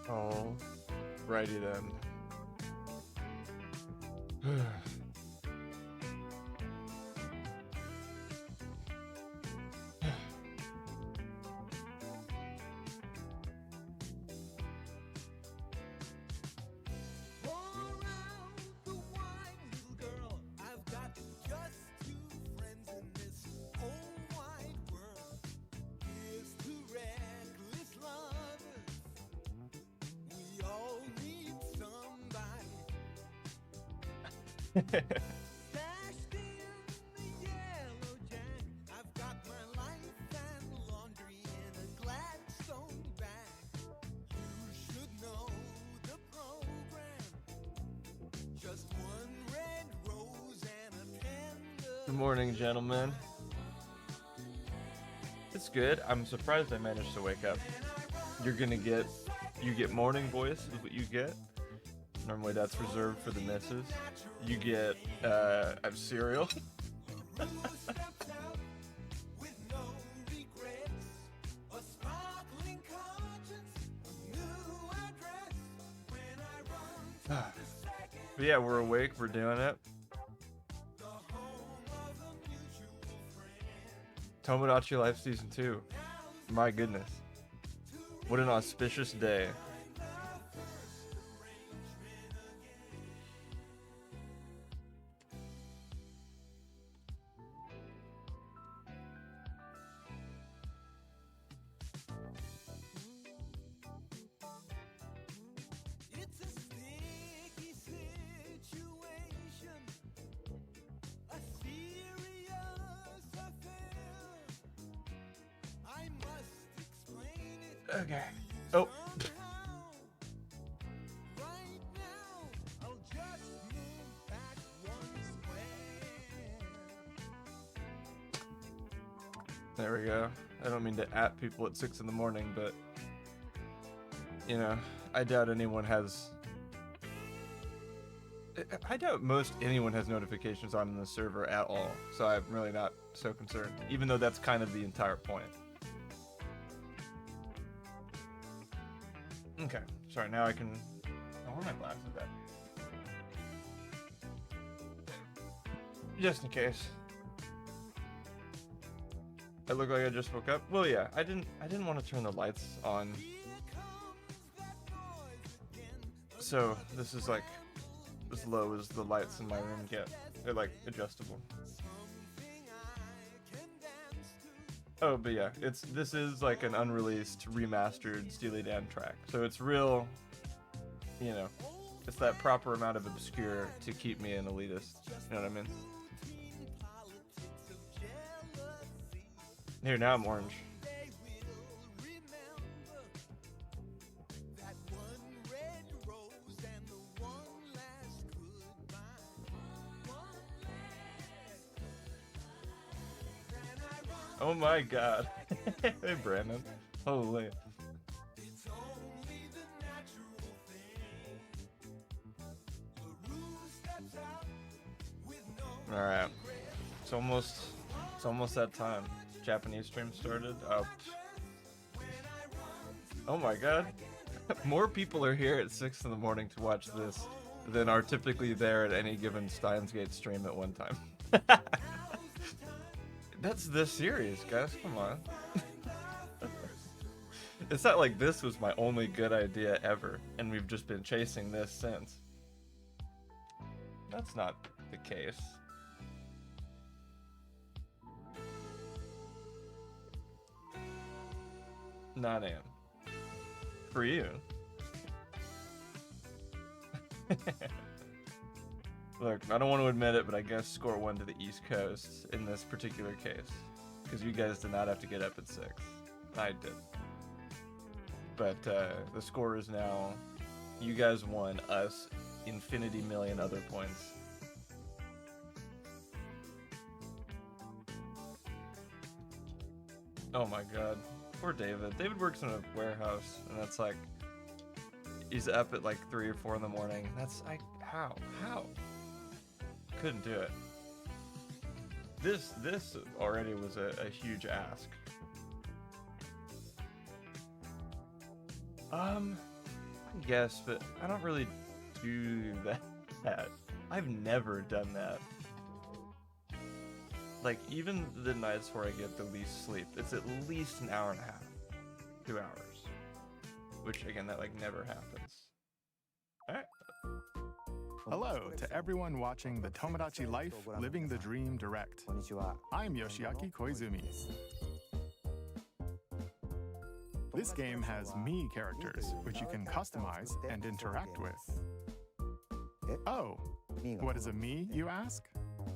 Oh, righty then. Good morning, gentlemen. It's good. I'm surprised I managed to wake up. You get morning voice is what you get. Normally that's reserved for the misses. You get, cereal. But yeah, we're awake. We're doing it. Tomodachi Life Season 2. My goodness. What an auspicious day. Okay. Oh. There we go. I don't mean to at people at 6 in the morning, but you know, I doubt anyone has. I doubt most anyone has notifications on in the server at all, so I'm really not so concerned, even though that's kind of the entire point. Okay, sorry, now I can... Oh, where are my glasses at? Just in case. I look like I just woke up? Well, yeah, I didn't want to turn the lights on. So, this is like as low as the lights in my room get. They're like adjustable. Oh, but yeah, this is like an unreleased, remastered Steely Dan track. So it's real, you know, it's that proper amount of obscure to keep me an elitist. You know what I mean? Here, now I'm orange. Oh my god. Hey, Brandon. Holy. Alright. It's almost that time. Japanese stream started. Oh my god. More people are here at 6 in the morning to watch this than are typically there at any given Steins Gate stream at one time. That's this series, guys. Come on. It's not like this was my only good idea ever, and we've just been chasing this since. That's not the case. Not am. For you. Look, I don't want to admit it, but I guess score 1 to the East Coast in this particular case. Because you guys did not have to get up at 6. I did. But the score is now, you guys won, us, infinity million other points. Oh my god. Poor David. David works in a warehouse, and that's like, he's up at like 3 or 4 in the morning. That's, how? Couldn't do it. This already was a huge ask. Yes, but I don't really do that. I've never done that. Like, even the nights where I get the least sleep, it's at least an hour and a half. 2 hours. Which, again, that, like, never happens. Alright. Hello to everyone watching the Tomodachi Life Living the Dream Direct. I'm Yoshiaki Koizumi. This game has me characters, which you can customize and interact with. Oh, what is a me, you ask?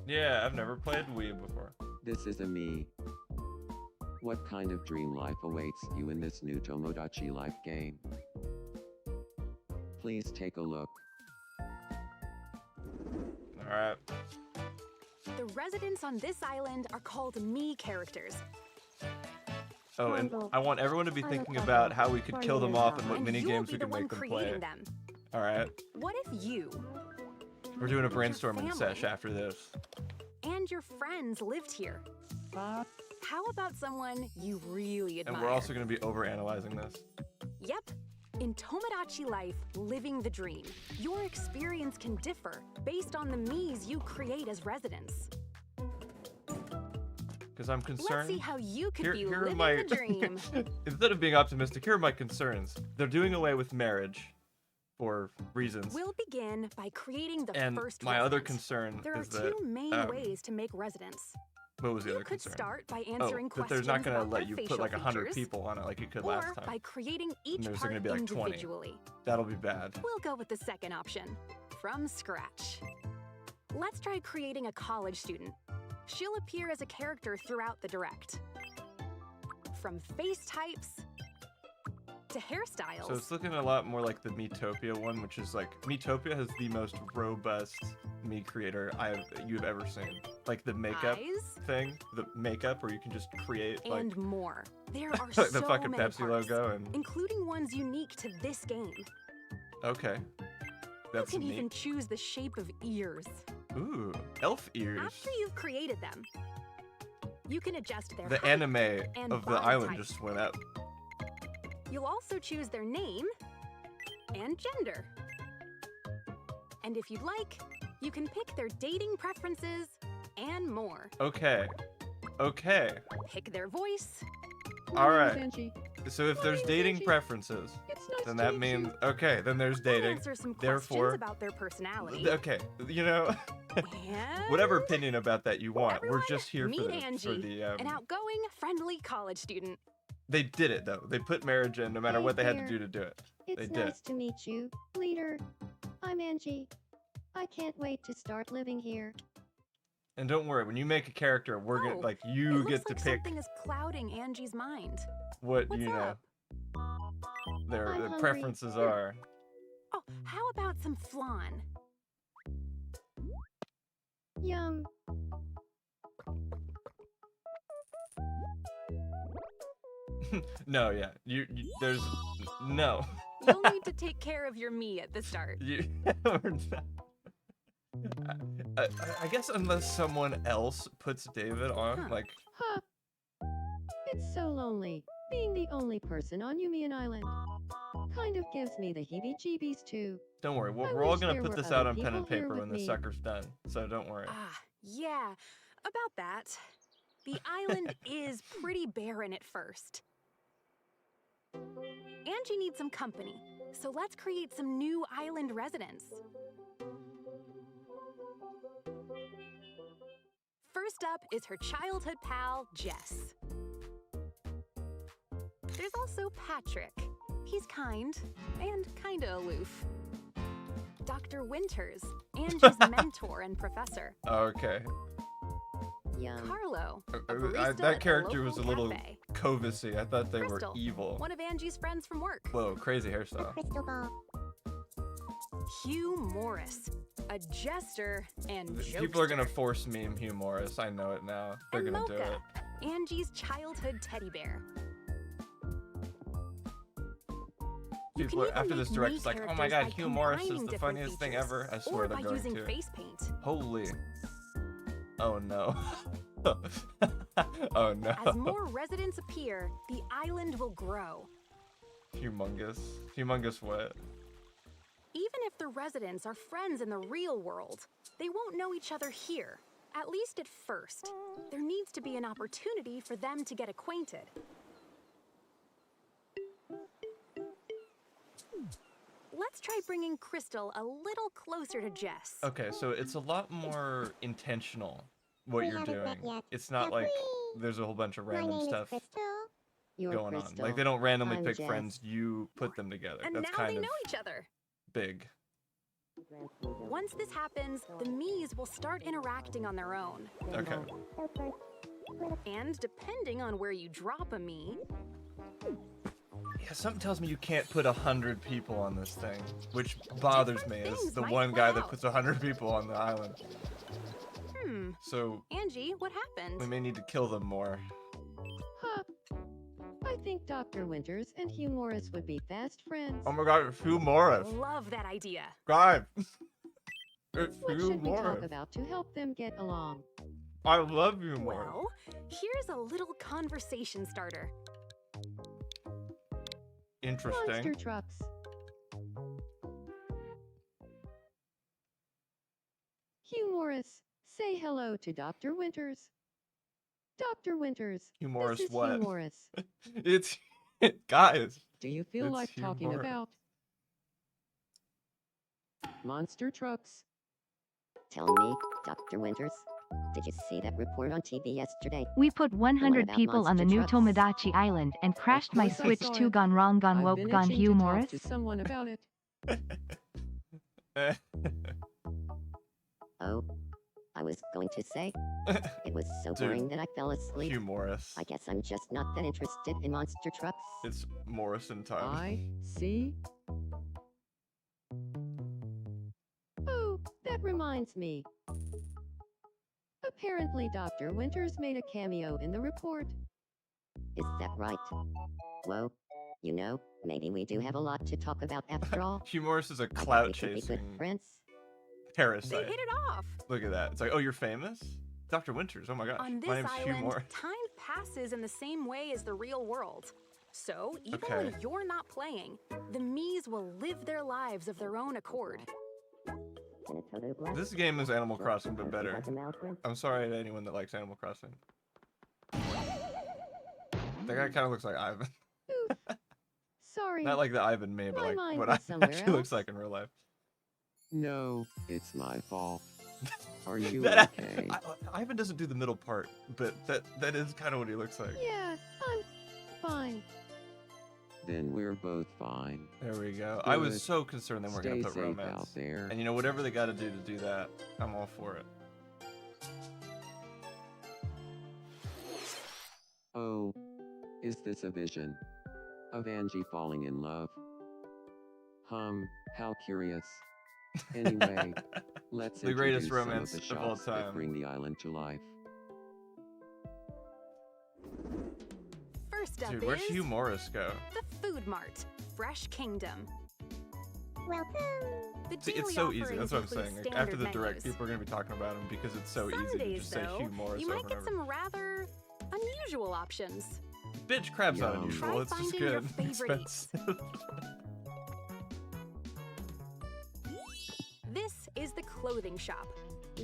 Yeah, I've never played Wii before. This is a me. What kind of dream life awaits you in this new Tomodachi Life game? Please take a look. Alright. The residents on this island are called me characters. Oh, and I want everyone to be thinking about how we could kill them off and what mini games we could make them play. Alright. What if you... We're doing a brainstorming sesh after this. And your friends lived here. How about someone you really admire? And we're also going to be overanalyzing this. Yep. In Tomodachi Life, Living the Dream, your experience can differ based on the me's you create as residents. Because I'm concerned. Let's see how you could be here living my... the dream. Instead of being optimistic, here are my concerns. They're doing away with marriage for reasons. We'll begin by creating the and first my resident. other concern there is are that... two main ways to make residents. What was the You other could concern? start by answering that questions there's not going to about let their you put facial like 100 features, people on it like you could or last time. by creating each there's part gonna be like 20. individually. That'll be bad. We'll go with the second option, from scratch. Let's try creating a college student. She'll appear as a character throughout the direct. From face types to hairstyles. So it's looking a lot more like the Miitopia one, which is like, Miitopia has the most robust me creator you've ever seen. Like the makeup Eyes, thing, the makeup where you can just create like and more. There are the so fucking many Pepsi parts, logo and including ones unique to this game. okay. That's you can neat. even choose the shape of ears. Ooh, elf ears. After you've created them, you can adjust their The height anime and of the body island type. just went up. You'll also choose their name and gender. And if you'd like, you can pick their dating preferences and more. Okay. Okay. Pick their voice. All right. So if there's dating preferences, then that means okay. Then there's We'll dating. answer some Therefore, questions about their personality. okay. You know, And whatever opinion about that you want, everyone, we're just here meet for Angie, the. an outgoing, friendly college student. They did it though. They put marriage in, no matter Hey what they had to there. do to do it. It's They did. nice to meet you, leader. I'm Angie. I can't wait to start living here. And don't worry, when you make a character, we're gonna Oh, like It you looks get to like pick something is clouding Angie's mind. what What's you know up? their I'm hungry. preferences are. Oh, how about some flan? Yum. No, yeah, there's no. You'll need to take care of your me at the start. You, we're not- I guess unless someone else puts David on, Huh. like, Huh. It's so lonely, being the only person on Yumian Island. Kind of gives me the heebie-jeebies too. don't worry, I we're all wish gonna there put were this other out on pen people and here paper with when the me. sucker's done, so don't worry. Ah, yeah. About that. The island is pretty barren at first. Angie needs some company, so let's create some new island residents. First up is her childhood pal, Jess. There's also Patrick. He's kind and kinda aloof. Dr. Winters, Angie's mentor and professor. Okay. Yum. Carlo, a barista at That the character was a local little cafe. Covasy. I thought they Crystal, were evil. one of Angie's friends from work. Whoa, crazy hairstyle. Crystal ball. Hugh Morris, a jester and jokester. People are gonna force meme Hugh Morris. I know it now. They're And gonna do Mocha, it. Angie's childhood teddy bear. You can People even after make this direct, me it's like, oh my characters god, by Hugh Morris is combining the different funniest thing features, ever. I swear or they're by going using to. face paint. Holy. Oh no. Oh no. As more residents appear, the island will grow. Humongous. Humongous what? if the residents are friends in the real world, they won't know each other here, at least at first. There needs to be an opportunity for them to get acquainted. Let's try bringing Crystal a little closer to Jess. Okay, so it's a lot more intentional what you're doing. It's not like there's a whole bunch of random stuff You're going on. Crystal. Like they don't randomly I'm pick Jess. friends, you put them together. And That's now kind they of know each other. big. Once this happens, the Miis will start interacting on their own. Okay. And depending on where you drop a Mii, Yeah, something tells me you can't put 100 people on this thing, which bothers me Different as things the might one play guy that out. puts 100 people on the island. So Angie, what happened? we may need to kill them more. Huh. I think Dr. Winters and Hugh Morris would be fast friends. Oh my god, it's Hugh Morris. Love that idea. God. It's What Hugh should we talk Morris. about to help them get along? I love Hugh Morris. Well, here's a little conversation starter. Interesting. Monster trucks. Hugh Morris, say hello to Dr. Winters. Dr. Winters, Hugh Morris this is what? Hugh Morris. It's guys. Do you feel It's like Hugh talking Morris. about monster trucks? Tell me, Dr. Winters, did you see that report on TV yesterday? We put 100 about people on the new monster trucks? Tomodachi Island and crashed my course I Switch saw 2 it. gone wrong gone I've woke been gone itching Hugh to talk Morris. to someone about it. Oh, I was going to say, it was so Dude, boring that I fell asleep. Hugh Morris. I guess I'm just not that interested in monster trucks. It's Morrison time. I see. Oh, that reminds me. Apparently Dr. Winters made a cameo in the report. Is that right? Whoa, you know, maybe we do have a lot to talk about after all. Hugh Morris is a I bet clout we could be chasing good friends. They parasite. hit it off. Look at that. It's like, oh, you're famous? Dr. Winters. Oh my gosh. On this My name's Hugh island, Morris. time passes in the same way as the real world. So, even Okay. when you're not playing, the Miis will live their lives of their own accord. This game is Animal Crossing, but better. I'm sorry to anyone that likes Animal Crossing. That guy kind of looks like Ivan. Oof. Sorry. Not like the Ivan me, but My like mind what was I somewhere actually looks else. like in real life. No, it's my fault. Are you That- okay? Ivan doesn't do the middle part, but that is kind of what he looks like. Yeah, I'm fine. Then we're both fine. There we go. I was Good. so concerned they weren't Stay going to put safe romance. out there. And you know, whatever they got to do that, I'm all for it. Oh, is this a vision of Angie falling in love? How curious. Anyway, let's The greatest introduce romance some of the of all shops that time. bring the island to life. First up Dude, where'd is Hugh Morris go? the Food Mart, Fresh Kingdom. The See, daily it's so easy. offerings That's what I'm include saying. Like, after the standard direct, menus. people are going to be talking about him because it's so Some easy to days, just say though, Hugh Morris you over might and get over. some rather unusual options. Bitch, crab's not Yum. unusual. Try It's just finding your good. favorite Expensive. This is the clothing shop.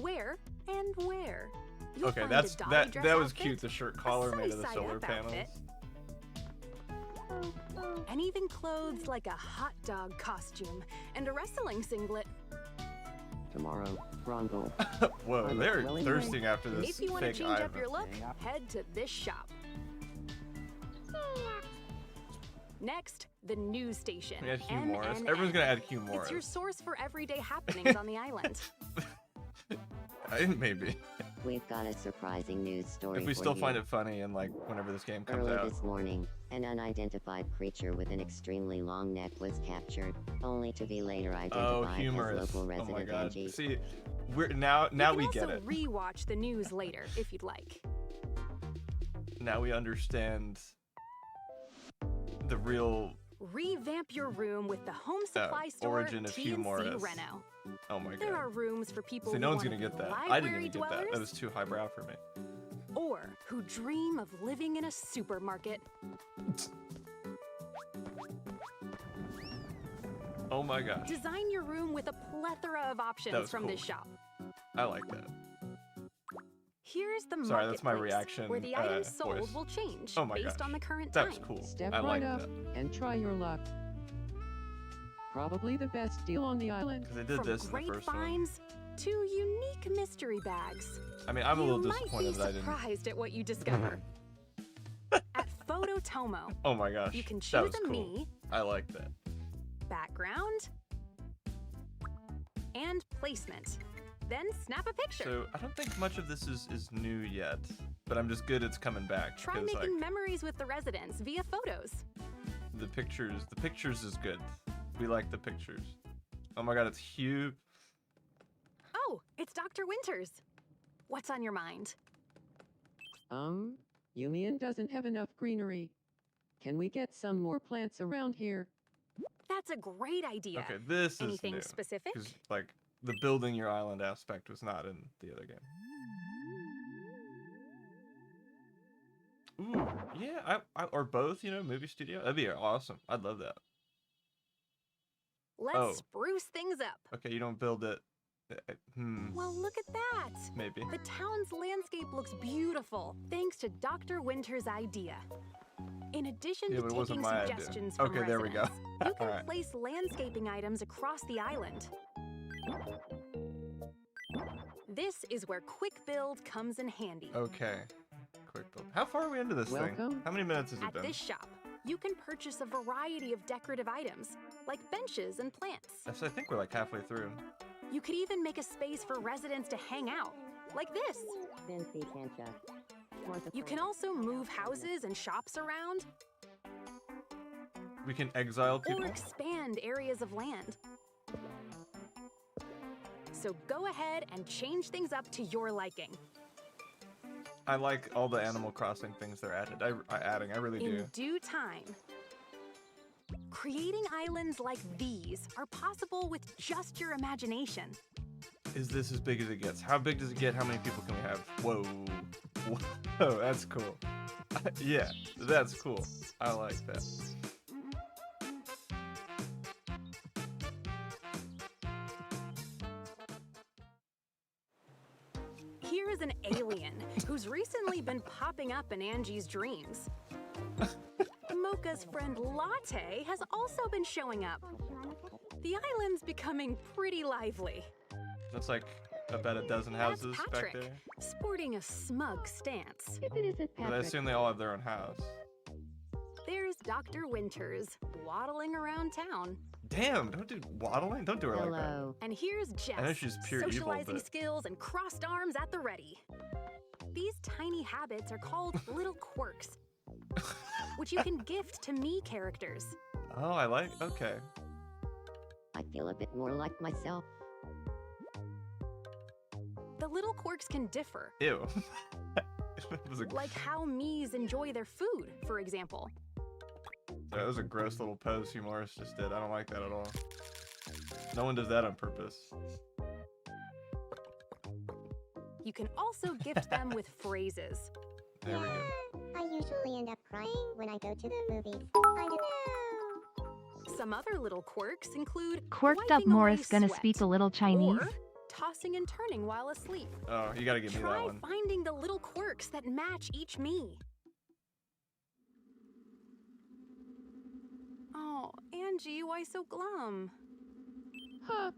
Where and where? You'll Okay, find that's a Dolly that. dress That was outfit, cute. The shirt collar made of the sunny-side solar up panels. outfit, and even clothes like a hot dog costume and a wrestling singlet. Tomorrow, Rongo. Whoa, I'm they're willing thirsting after If this you want to fake change Ivan. up your look, head to this shop. Next, the news station. We had Hugh Morris. NNN. Everyone's gonna add Hugh Morris. It's your source for everyday happenings on the island. Maybe. We've got a surprising news story If we for still you. find it funny and like whenever this game comes Early out. this morning, an unidentified creature with an extremely long neck was captured, only to be later Oh, identified as humorous. local Oh my resident god. Angie. See, we're now You we can get also it. rewatch the news later if you'd like. Now we understand the real Revamp your room with the home supply store origin of Hugh TNC Morris. Reno. Oh my There are god. rooms for people See, who no one's want gonna to get be that. I didn't library even get that. That dwellers, was too highbrow for me. or who dream of living in a supermarket. Oh my gosh. Design your room with a plethora of That options was from cool. this shop. I like that. Here's the Sorry, that's my marketplace, reaction, where the items sold voice. will change Oh my based gosh. on the current That was time. cool. Step I right like up that. and try your luck. Probably the best deal on the island. Because they did From this in the great first one. finds to unique mystery bags. I mean, I'm a you little might disappointed be that I didn't. surprised at what you discover. At Photo Tomo, Oh my gosh. you can that choose was a cool. me, I like that. background, and placement. Then snap a picture. So I don't think much of this is new yet, but I'm just good it's coming back. Try because, making like, memories with the residents via photos. the pictures is good. We like the pictures. Oh my god, it's huge. Oh, it's Dr. Winters. What's on your mind? Yumian doesn't have enough greenery. Can we get some more plants around here? That's a great idea. Okay, this Anything is new. specific? Because like the building your island aspect was not in the other game. Ooh, yeah, or both, you know, movie studio. That'd be awesome. I'd love that. Let's Oh. spruce things up. Okay, you don't build it. Well, look at that. Maybe. The town's landscape looks beautiful, thanks to Dr. Winter's idea. In addition Yeah, to but it taking wasn't my idea. suggestions from Okay, there we go. residents, you can Alright. place landscaping items across the island. This is where quick build comes in handy. Okay. Quick build. How far are we into this thing? Welcome. How many minutes has it At been? this shop, you can purchase a variety of decorative items, like benches and plants. Yes, I think we're like halfway through. You could even make a space for residents to hang out, like this. You can also move houses and shops around, We can exile people. or expand areas of land. So go ahead and change things up to your liking. I like all the Animal Crossing things they're adding. I really do. In due time. Creating islands like these are possible with just your imagination. Is this as big as it gets? How big does it get? How many people can we have? Whoa. Whoa, that's cool. Yeah, that's cool. I like that. Here is an alien who's recently been popping up in Angie's dreams. Mocha's friend Latte has also been showing up. The island's becoming pretty lively. That's like about a dozen That's houses back Patrick, there. sporting a smug stance. If it isn't But I Patrick, assume they all have their own house. There's Dr. Winters, waddling around town. Damn, don't do waddling. Don't do her like that. Hello. And here's Jess, I know she's pure evil, socializing but- skills and crossed arms at the ready. These tiny habits are called little quirks, which you can gift to me characters. Oh, I like. Okay. I feel a bit more like myself. The little quirks can differ, Ew. It was a, like how me's enjoy their food, for example. that was a gross little pose Hugh Morris just did. I don't like that at all. No one does that on purpose. You can also gift them with phrases. There we go. I usually end up crying when I go to the movies. I don't know. Some other little quirks include Quirked up wiping away Morris gonna sweat, speak a little Chinese. or tossing and turning while asleep. Oh, you gotta give me that Try one. finding the little quirks that match each me. Oh, Angie, why so glum? Huh.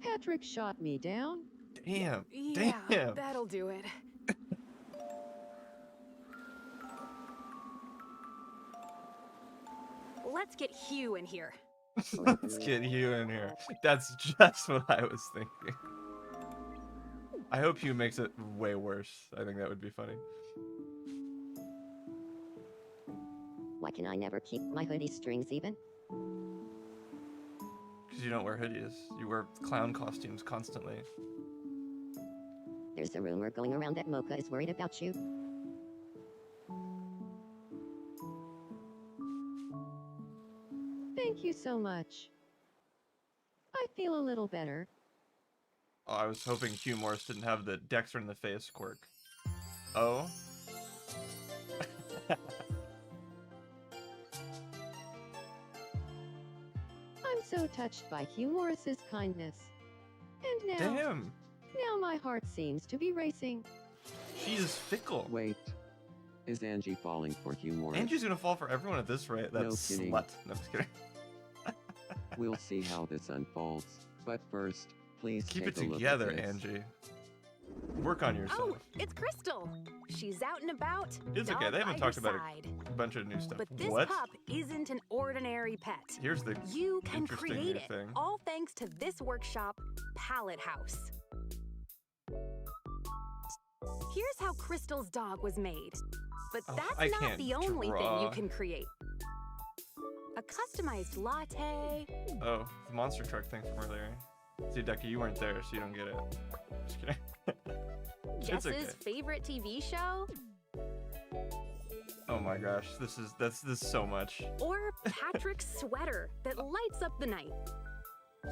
Patrick shot me down. Damn. Yeah, Damn. that'll do it. Let's get Hugh in here. Let's get you in here. That's just what I was thinking. I hope Hugh makes it way worse. I think that would be funny. Why can I never keep my hoodie strings even? Because you don't wear hoodies. You wear clown costumes constantly. There's a rumor going around that Mocha is worried about you. Thank you so much. I feel a little better. Oh, I was hoping Hugh Morris didn't have the Dexter in the face quirk. Oh? I I'm so touched by Hugh Morris's kindness. And now, Damn. now my heart seems to be racing. She is fickle. Wait. Is Angie falling for Hugh Morris? Angie's gonna fall for everyone at this rate. That No kidding. slut. No, I'm just kidding. We'll see how this unfolds. But first, please Keep take it a look together, at this. Angie. Work on yourself. Oh, it's Crystal. She's out and about. It's okay. dog They haven't by talked her about side. a bunch of new stuff. But this What? pup isn't an ordinary pet. Here's the You can interesting create new it, thing. all thanks to this workshop, Palette House. Here's how Crystal's dog was made. But Oh, that's I not can't the only thing draw. you can create. A customized latte. Oh, the monster truck thing from earlier. See, Ducky, you weren't there, so you don't get it. Just kidding. It's Jess's okay. favorite TV show. Oh my gosh, this is so much. Or Patrick's sweater that lights up the night.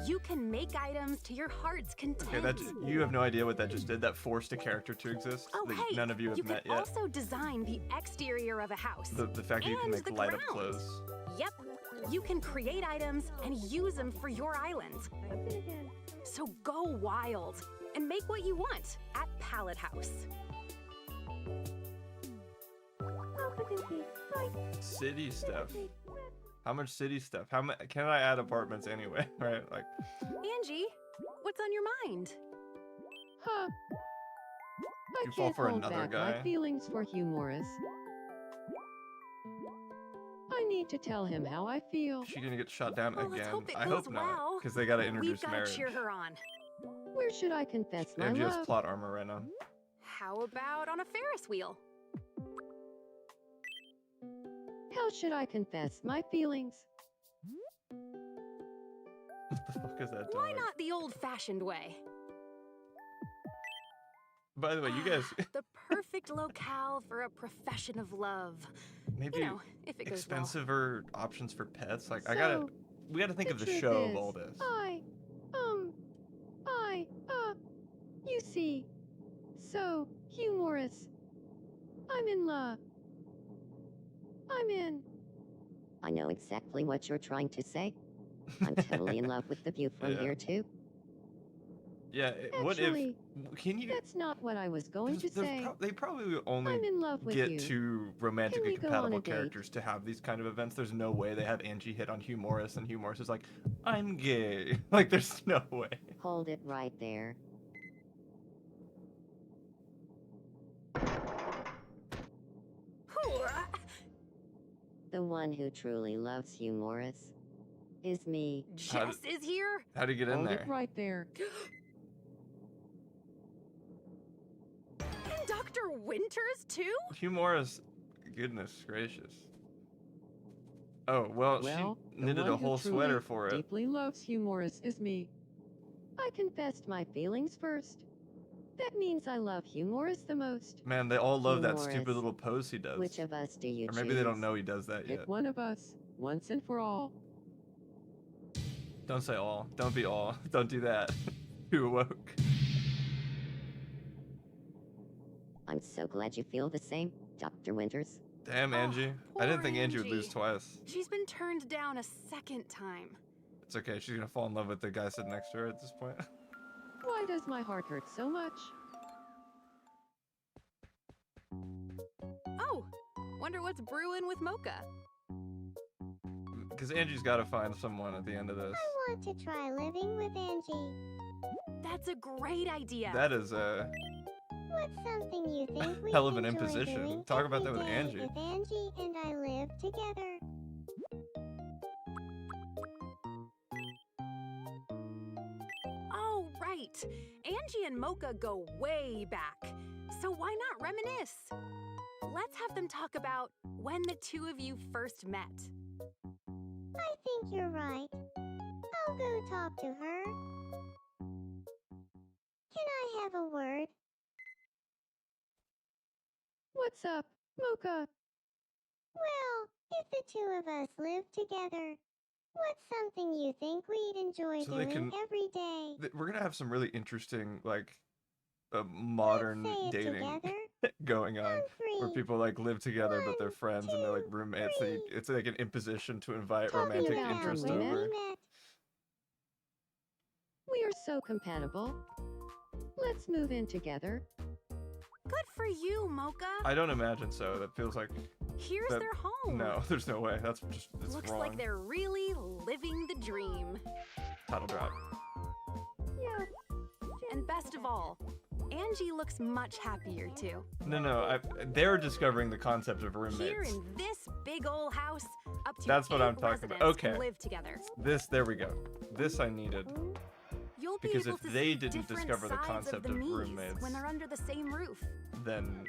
You can make items to your heart's content. Okay, you have no idea what that just did. That forced a character to exist Oh, that hey, none of you have you met can yet. also design the exterior of a house. The fact that you can and make the light up ground. clothes. Yep, you can create items and use them for your island. So go wild and make what you want at Palette House. City stuff. How much city stuff? How much can I add apartments anyway? Right? Like, Angie, what's on your mind? Huh. I You fall can't for hold another back guy? my feelings for Hugh Morris. I need to tell him how I feel. is she gonna get shot down Well, let's again? hope it I goes hope not, well. because they gotta We've introduce got to marriage. cheer her on. Where should I confess my Angie has love? plot armor right now. How about on a Ferris wheel? How should I confess my feelings? What the fuck is that dog? Why not the old-fashioned way? By the way, you guys The perfect locale for a profession of love. maybe You know, if it goes well. expensiver options for pets. Like, So, we gotta think of the truth show is, of all this. You see. So, Hugh Morris. I'm in love. I'm in. I know exactly what you're trying to say. I'm totally in love with the view from Yeah. here too. Yeah, what Actually, if? Can you? That's not what I was going to there's say. they probably only I'm in love with get you. two Can romantically we go on compatible a date? characters to have these kind of events. There's no way they have Angie hit on Hugh Morris and Hugh Morris is like, I'm gay. Like, there's no way. Hold it right there. The one who truly loves Hugh Morris is me. How Jess is here? How'd he get in Hold there? it right there. And Dr. Winters, too? Hugh Morris, goodness gracious. Oh, well, Well, she the knitted one a who whole truly, sweater for it. deeply loves Hugh Morris is me. I confessed my feelings first. That means I love Hugh Morris the most. Man, they all love Hugh that Morris. stupid little pose he does. Which of us do you Or maybe they don't choose? know he does that yet. Pick one of us, once and for all. Don't say all. Don't be all. Don't do that. Too awoke. I'm so glad you feel the same, Dr. Winters. Damn, Oh, Angie. I didn't poor think Angie would lose Angie. twice. She's been turned down a second time. It's okay. She's gonna fall in love with the guy sitting next to her at this point. Why does my heart hurt so much? Oh, wonder what's brewing with Mocha. Because Angie's got to find someone at the end of this. I want to try living with Angie. That's a great idea. That is a. What's something you think we Hell of an enjoy imposition. doing Talk about every that with day Angie. If Angie and I live together. Oh, right. Angie and Mocha go way back. So why not reminisce? Let's have them talk about when the two of you first met. I think you're right. I'll go talk to her. Can I have a word? What's up, Mocha? Well, if the two of us live together, what's something you think we'd enjoy So they doing can- every day? We're gonna have some really interesting, like, modern Let's say it dating together. going on. I'm free. Where people like live together but they're One, friends and they're like two, roommates. And three. it's like an imposition to invite Talking romantic about interest when over. we met. so compatible. Let's move in together. Good for you, Mocha. I don't imagine so. That feels like Here's that- their home. no. There's no way. That's just it's Looks wrong. like they're really living the dream. Title drop. Yeah. And best of all, Angie looks much happier too. No. They're discovering the concept of roommates. Here in this big old house, up to That's what 8 I'm talking about. residents Okay. live together. There we go. This I needed. You'll be Because able if to they see didn't different discover the sides concept of, of the Mies roommates, when they're under the same roof. then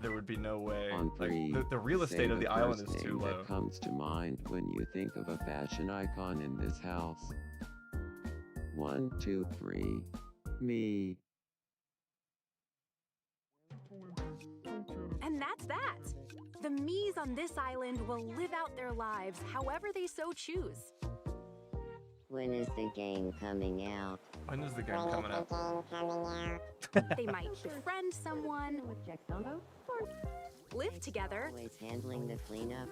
there would be no way. On Like, three, the real say estate of the island first is too name low. that comes to mind when you think of a fashion icon in this house. 1, 2, 3. Me. And that's that. The Mies on this island will live out their lives however they so choose. When is the game coming out? When is the game coming out? They might befriend someone, live together, Always handling the cleanup.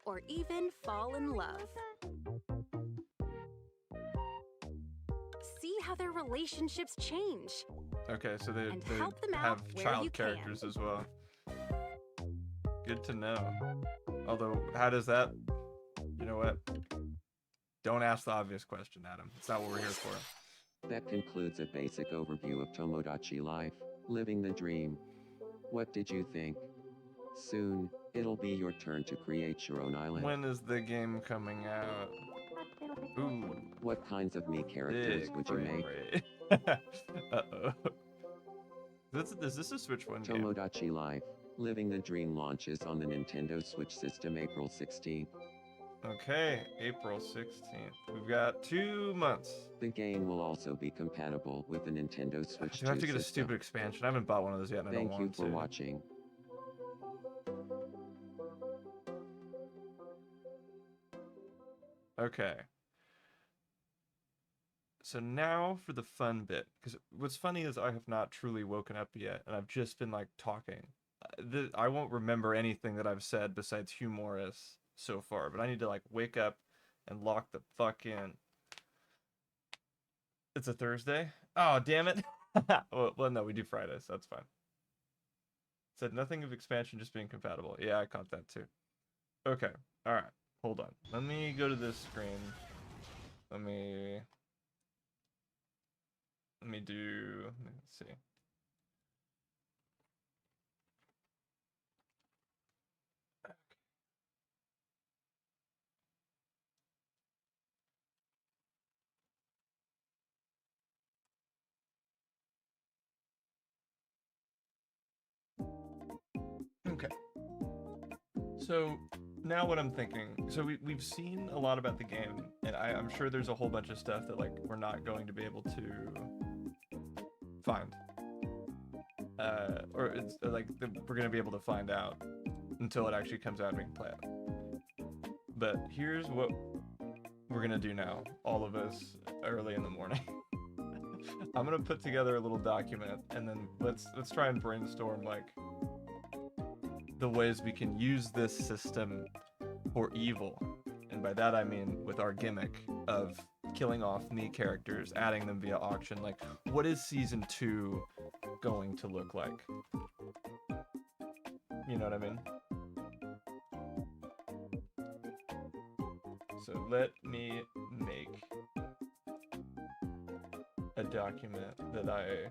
or even fall in love. See how their relationships change. Okay, so they And help them out have where child you can. characters as well. Good to know. Although, how does that? You know what? Don't ask the obvious question, Adam. It's not what we're here for. That concludes a basic overview of Tomodachi life, living the dream. What did you think? Soon, it'll be your turn to create your own island. When is the game coming out? Ooh, What kinds of me characters big would you frame make? rate. Uh-oh. Is this a Switch 1 game? Tomodachi Life, Living the Dream launches on the Nintendo Switch system April 16th. Okay, April 16th. We've got 2 months. The game will also be compatible with the Nintendo Switch Do I have 2 to get a system. stupid expansion? I haven't bought one of those yet, and I don't Thank you want for to. watching. Okay. So now for the fun bit, because what's funny is I have not truly woken up yet, and I've just been like talking. I won't remember anything that I've said besides humorous so far, but I need to like wake up and lock the fuck in. It's a Thursday? Oh, damn it. well, no, we do Fridays, so that's fine. Said nothing of expansion just being compatible. Yeah, I caught that too. Okay, alright, hold on. Let me go to this screen. Let me do, let's see. Okay. So now what I'm thinking, so we've seen a lot about the game, and I'm sure there's a whole bunch of stuff that like we're not going to be able to find. Or it's like we're gonna be able to find out until it actually comes out and we can play it. But here's what we're gonna do now, all of us early in the morning. I'm gonna put together a little document, and then let's try and brainstorm like the ways we can use this system for evil. And by that I mean with our gimmick of killing off me characters, adding them via auction. Like, what is season 2 going to look like? You know what I mean? So let me make a document that I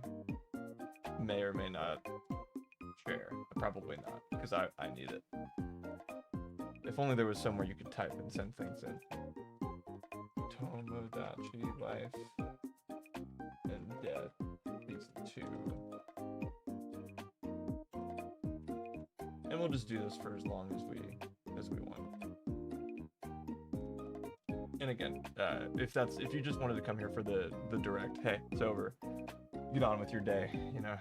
may or may not share. Probably not, because I need it. If only there was somewhere you could type and send things in. Tomodachi Life and Death Season 2. And we'll just do this for as long as we want. And again, if you just wanted to come here for the direct, hey, it's over. Get on with your day, you know.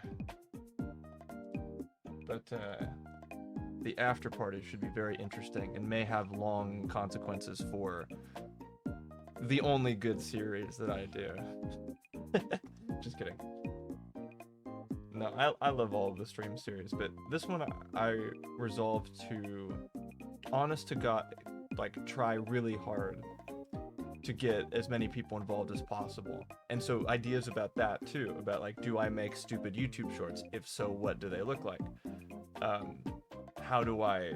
But the after party should be very interesting and may have long consequences for the only good series that I do. Just kidding. No, I love all of the stream series, but this one I resolved to, honest to God, like try really hard to get as many people involved as possible. And so ideas about that too, about like, do I make stupid YouTube shorts? If so, what do they look like? How do I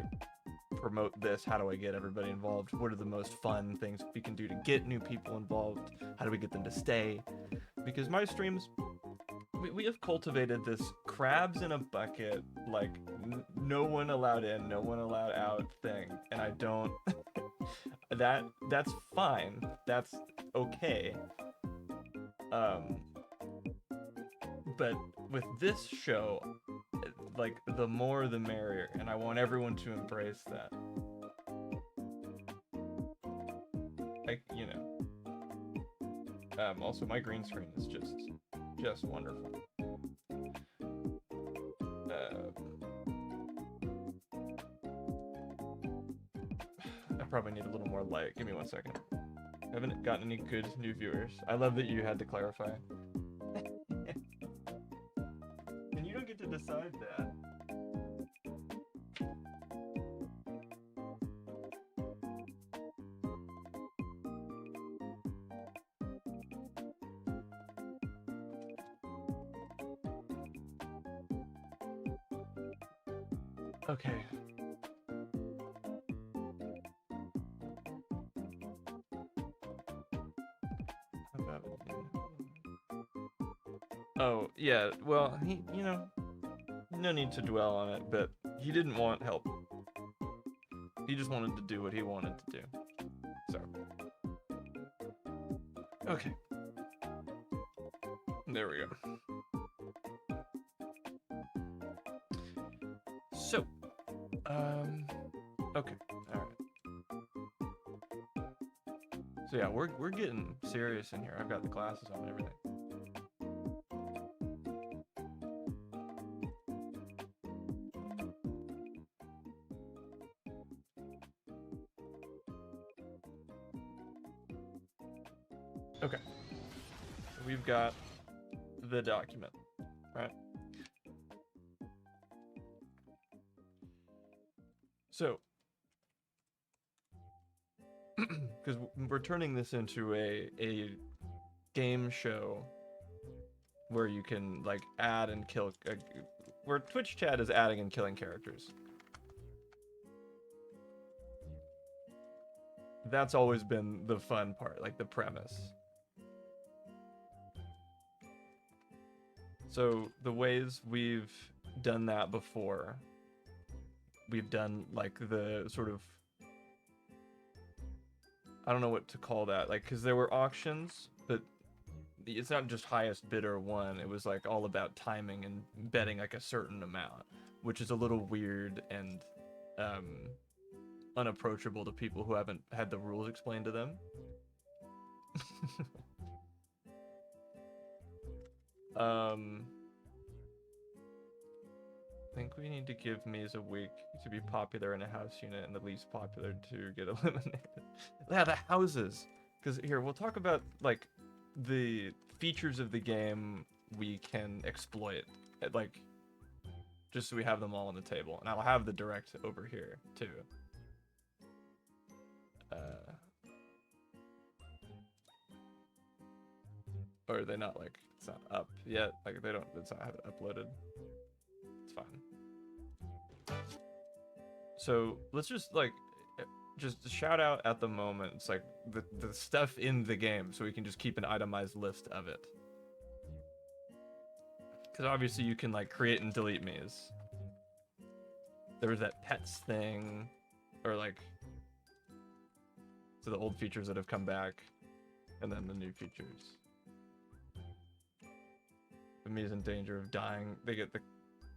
promote this? How do I get everybody involved? What are the most fun things we can do to get new people involved? How do we get them to stay? Because my streams, we have cultivated this crabs in a bucket, like no one allowed in, no one allowed out thing, and I don't. That's fine. That's okay. But with this show, like the more the merrier, and I want everyone to embrace that. Like, you know. Also, my green screen is just wonderful. I probably need a little more light. Give me 1 second. I haven't gotten any good new viewers. I love that you had to clarify. And you don't get to decide that. Okay. Oh, yeah, well, he, you know, no need to dwell on it, but he didn't want help. He just wanted to do what he wanted to do. So. Okay. There we go. So. Okay, alright. So yeah, we're getting serious in here. I've got the glasses on and everything. Okay, so we've got the document, right? So, because we're turning this into a game show where you can like add and kill, where Twitch chat is adding and killing characters. That's always been the fun part, like the premise. So the ways we've done that before, we've done like the sort of, I don't know what to call that, like, because there were auctions, but it's not just highest bidder won. It was like all about timing and betting like a certain amount, which is a little weird and unapproachable to people who haven't had the rules explained to them. I think we need to give Mies a week to be popular in a house unit and the least popular to get eliminated. Yeah, the houses. Because here, we'll talk about like the features of the game we can exploit. Like, just so we have them all on the table. And I'll have the direct over here, too. Or are they not like, it's not up yet? Like, they don't, it's not have it uploaded. It's fine. So let's just like, just shout out at the moment. It's like the stuff in the game, so we can just keep an itemized list of it. Because obviously you can like create and delete Mies. There was that pets thing, or like, so the old features that have come back, and then the new features. The Mies in danger of dying. They get the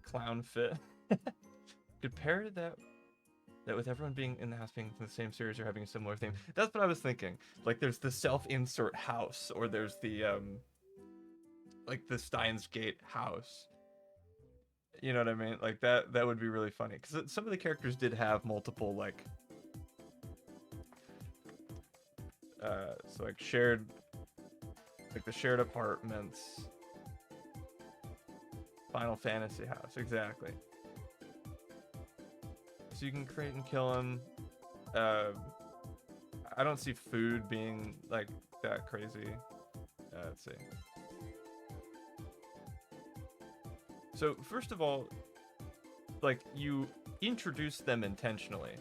clown fit. Could pair that with everyone being in the house being from the same series or having a similar theme. That's what I was thinking. Like there's the self-insert house, or there's the like the Steins Gate house. You know what I mean? Like that would be really funny, because some of the characters did have multiple like so like shared, like the shared apartments. Final Fantasy house, exactly. So you can create and kill him. I don't see food being like that crazy. Let's see. So first of all, like you introduce them intentionally.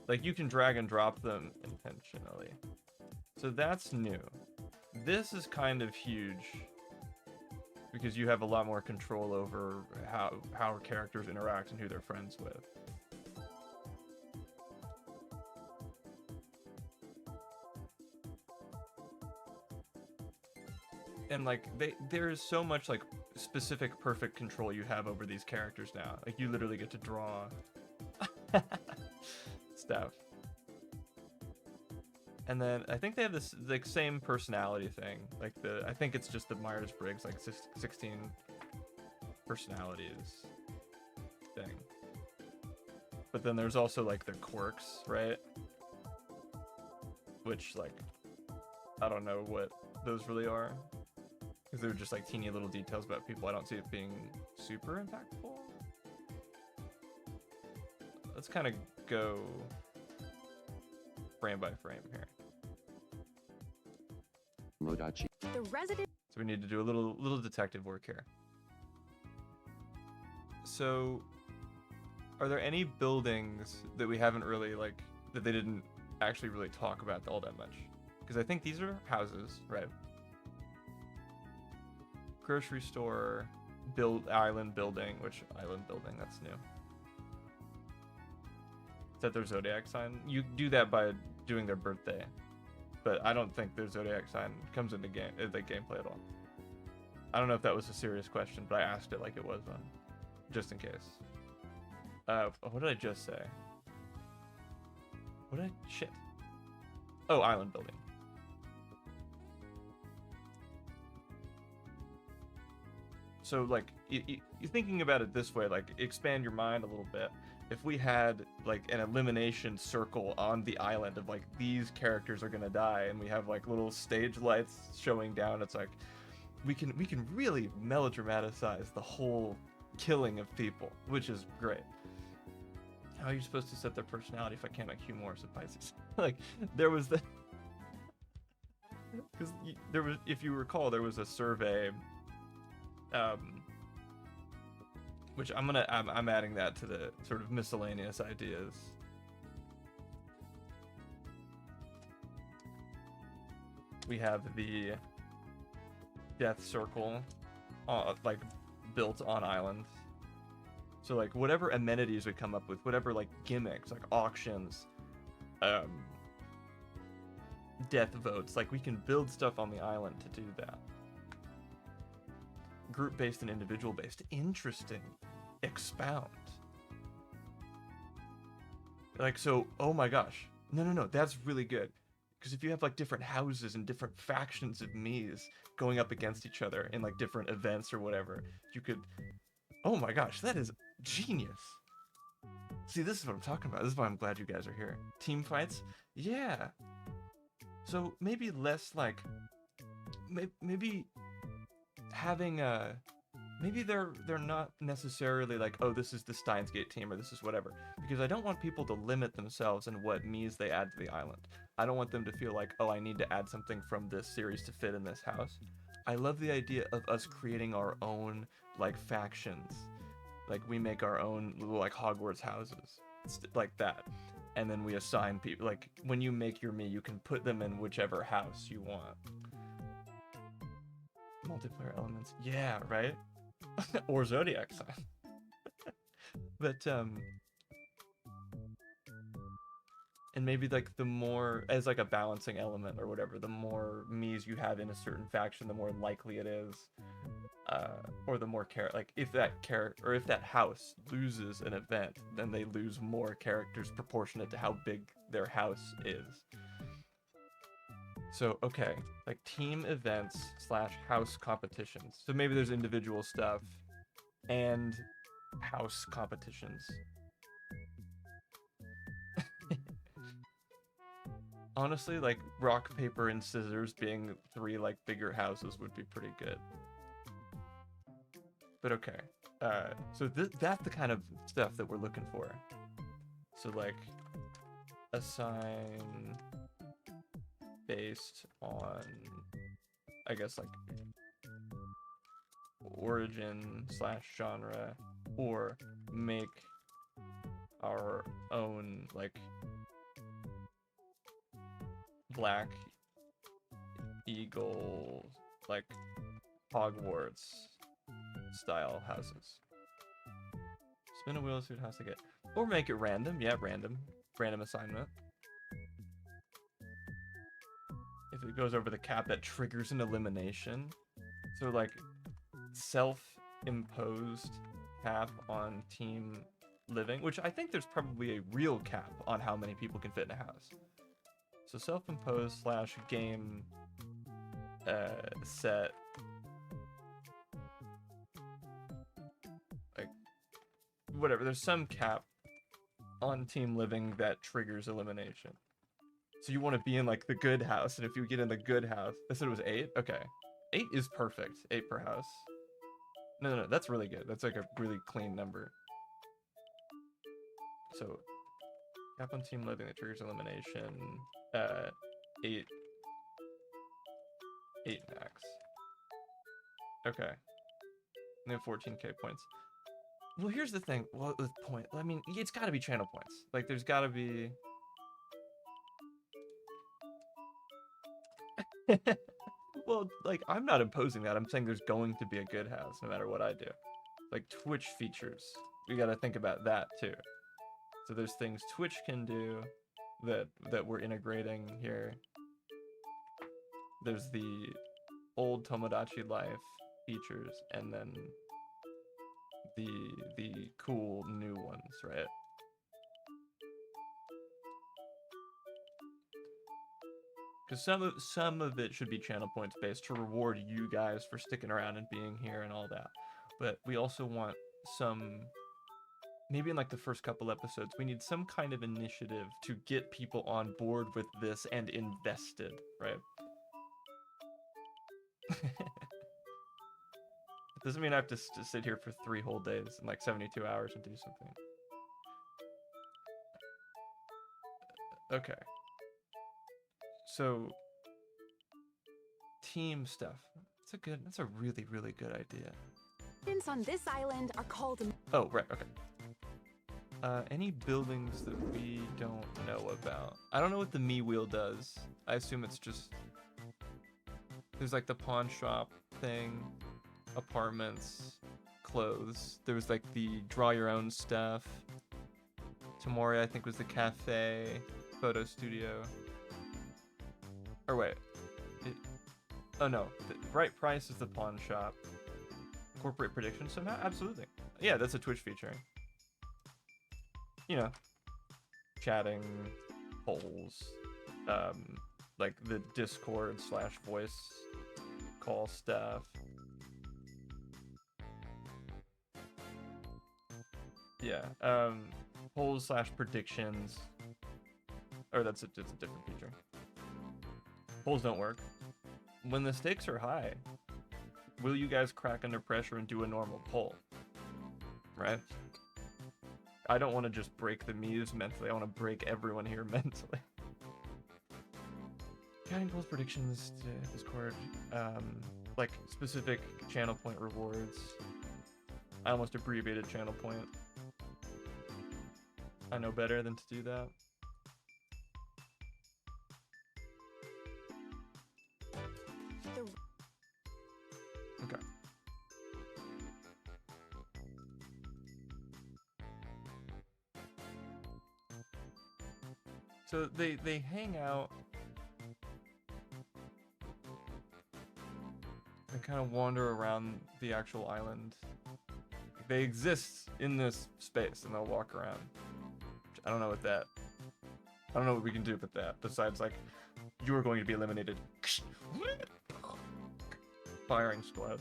Like you can drag and drop them intentionally. So that's new. This is kind of huge because you have a lot more control over how characters interact and who they're friends with. And like there is so much like specific perfect control you have over these characters now. Like you literally get to draw stuff. And then I think they have this like same personality thing. Like I think it's just the Myers-Briggs like 16 personalities thing. But then there's also like their quirks, right? Which like I don't know what those really are. Because they're just like teeny little details about people. I don't see it being super impactful. Let's kind of go frame by frame here. Tomodachi. The resident. So we need to do a little detective work here. So, are there any buildings that we haven't really like that they didn't actually really talk about all that much? Because I think these are houses, right? Grocery store, island building, that's new. Is that their zodiac sign? You do that by doing their birthday, but I don't think their zodiac sign comes into the gameplay at all. I don't know if that was a serious question, but I asked it like it was one, just in case. What did I just say? Shit. Oh, island building. So like you're thinking about it this way, like expand your mind a little bit. If we had like an elimination circle on the island of like these characters are gonna die, and we have like little stage lights showing down, it's like we can really melodramatize the whole killing of people, which is great. How are you supposed to set their personality if I can't make humorous of Pisces? Like there was the because there was, if you recall, there was a survey. Which I'm adding that to the sort of miscellaneous ideas. We have the death circle, like built on islands. So like whatever amenities we come up with, whatever like gimmicks, like auctions, death votes, like we can build stuff on the island to do that. Group-based and individual-based. Interesting. Expound. Like, so, oh my gosh. No, that's really good. Because if you have, like, different houses and different factions of me's going up against each other in, like, different events or whatever, you could... Oh my gosh, that is genius. See, this is what I'm talking about. This is why I'm glad you guys are here. Team fights? Yeah. So, maybe less, like... Maybe... having maybe they're not necessarily like, oh, this is the Steins Gate team or this is whatever, because I don't want people to limit themselves in what me's they add to the island. I don't want them to feel like, oh, I need to add something from this series to fit in this house. I love the idea of us creating our own like factions, like we make our own little like Hogwarts houses, like that, and then we assign people. Like when you make your me, you can put them in whichever house you want. Multiplayer elements, yeah, right. Or zodiac sign. But and maybe like the more as like a balancing element or whatever, the more me's you have in a certain faction, the more likely it is, or the more like if that house loses an event, then they lose more characters proportionate to how big their house is. So, okay, like team events / house competitions. So maybe there's individual stuff and house competitions. Honestly, like rock, paper, and scissors being 3 like bigger houses would be pretty good. But okay, so that's the kind of stuff that we're looking for. So like assign based on, I guess, like origin / genre, or make our own like Black Eagle, like Hogwarts style houses. Spin a wheel, see what house to get. Or make it random. Yeah, random. Random assignment. If it goes over the cap, that triggers an elimination. So like self-imposed cap on team living, which I think there's probably a real cap on how many people can fit in a house. So self-imposed / game set, like whatever, there's some cap on team living that triggers elimination. So you want to be in like the good house, and if you get in the good house, I said it was 8. Okay, 8 is perfect. 8 per house. No, that's really good. That's like a really clean number. So cap on team living that triggers elimination. 8 max. Okay. And then 14k points. Well, here's the thing. Well, with point, I mean, it's got to be channel points. Like, there's got to be. Well, like, I'm not imposing that. I'm saying there's going to be a good house no matter what I do. Like Twitch features, we got to think about that too. So there's things Twitch can do that we're integrating here. There's the old Tomodachi Life features, and then the cool new ones, right? Because some of it should be channel points based to reward you guys for sticking around and being here and all that. But we also want some, maybe in like the first couple episodes, we need some kind of initiative to get people on board with this and invested, right? It doesn't mean I have to sit here for 3 whole days and like 72 hours and do something. Okay. So team stuff. That's a really, really good idea. Buildings on this island are called. Oh, right, okay. Any buildings that we don't know about. I don't know what the Me Wheel does. I assume it's just, there's like the pawn shop thing, apartments, clothes. There was like the draw your own stuff. Tamori, I think, was the cafe, photo studio. Or wait. Oh no, the right price is the pawn shop. Corporate prediction somehow? Absolutely. Yeah, that's a Twitch feature. You know, chatting, polls, like the Discord / voice call stuff. Yeah, polls / predictions. Or it's a different feature. Polls don't work. When the stakes are high, will you guys crack under pressure and do a normal poll? Right? I don't want to just break the Muse mentally. I want to break everyone here mentally. Counting polls, predictions, Discord, like specific channel point rewards. I almost abbreviated channel point. I know better than to do that. Okay. So they hang out and kind of wander around the actual island. They exist in this space and they'll walk around. I don't know what that. I don't know what we can do with that besides like you are going to be eliminated. Firing squad.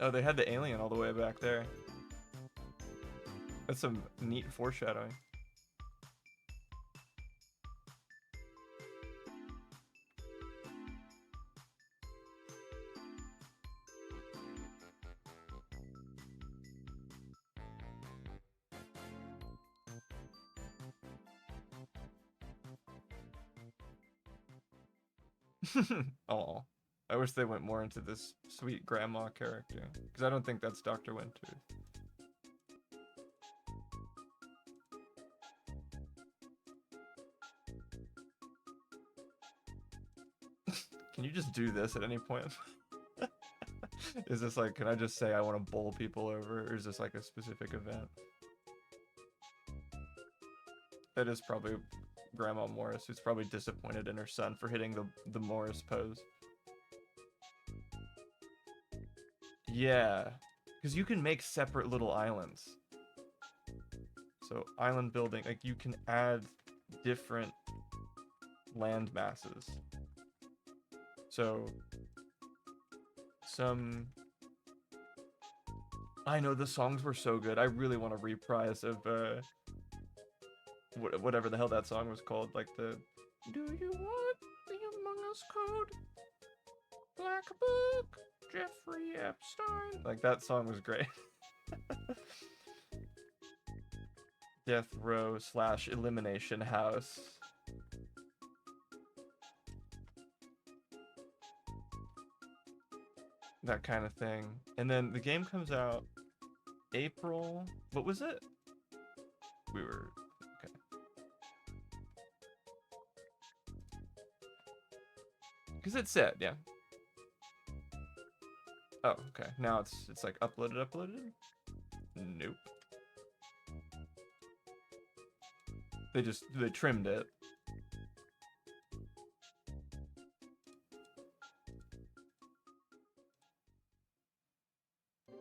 Oh, they had the alien all the way back there. That's some neat foreshadowing. Oh, I wish they went more into this sweet grandma character, because I don't think that's Dr. Winter. Can you just do this at any point? Is this like, can I just say I want to bowl people over, or is this like a specific event? That is probably Grandma Morris, who's probably disappointed in her son for hitting the Morris pose. Yeah, because you can make separate little islands. So island building, like you can add different land masses. So I know the songs were so good. I really want a reprise of whatever the hell that song was called, like the "Do you want the Among Us code? Black Book, Jeffrey Epstein." Like that song was great. Death Row / Elimination House. That kind of thing. And then the game comes out April. What was it? We were okay. Because it said, yeah. Oh, okay. Now it's like uploaded. Nope. They trimmed it.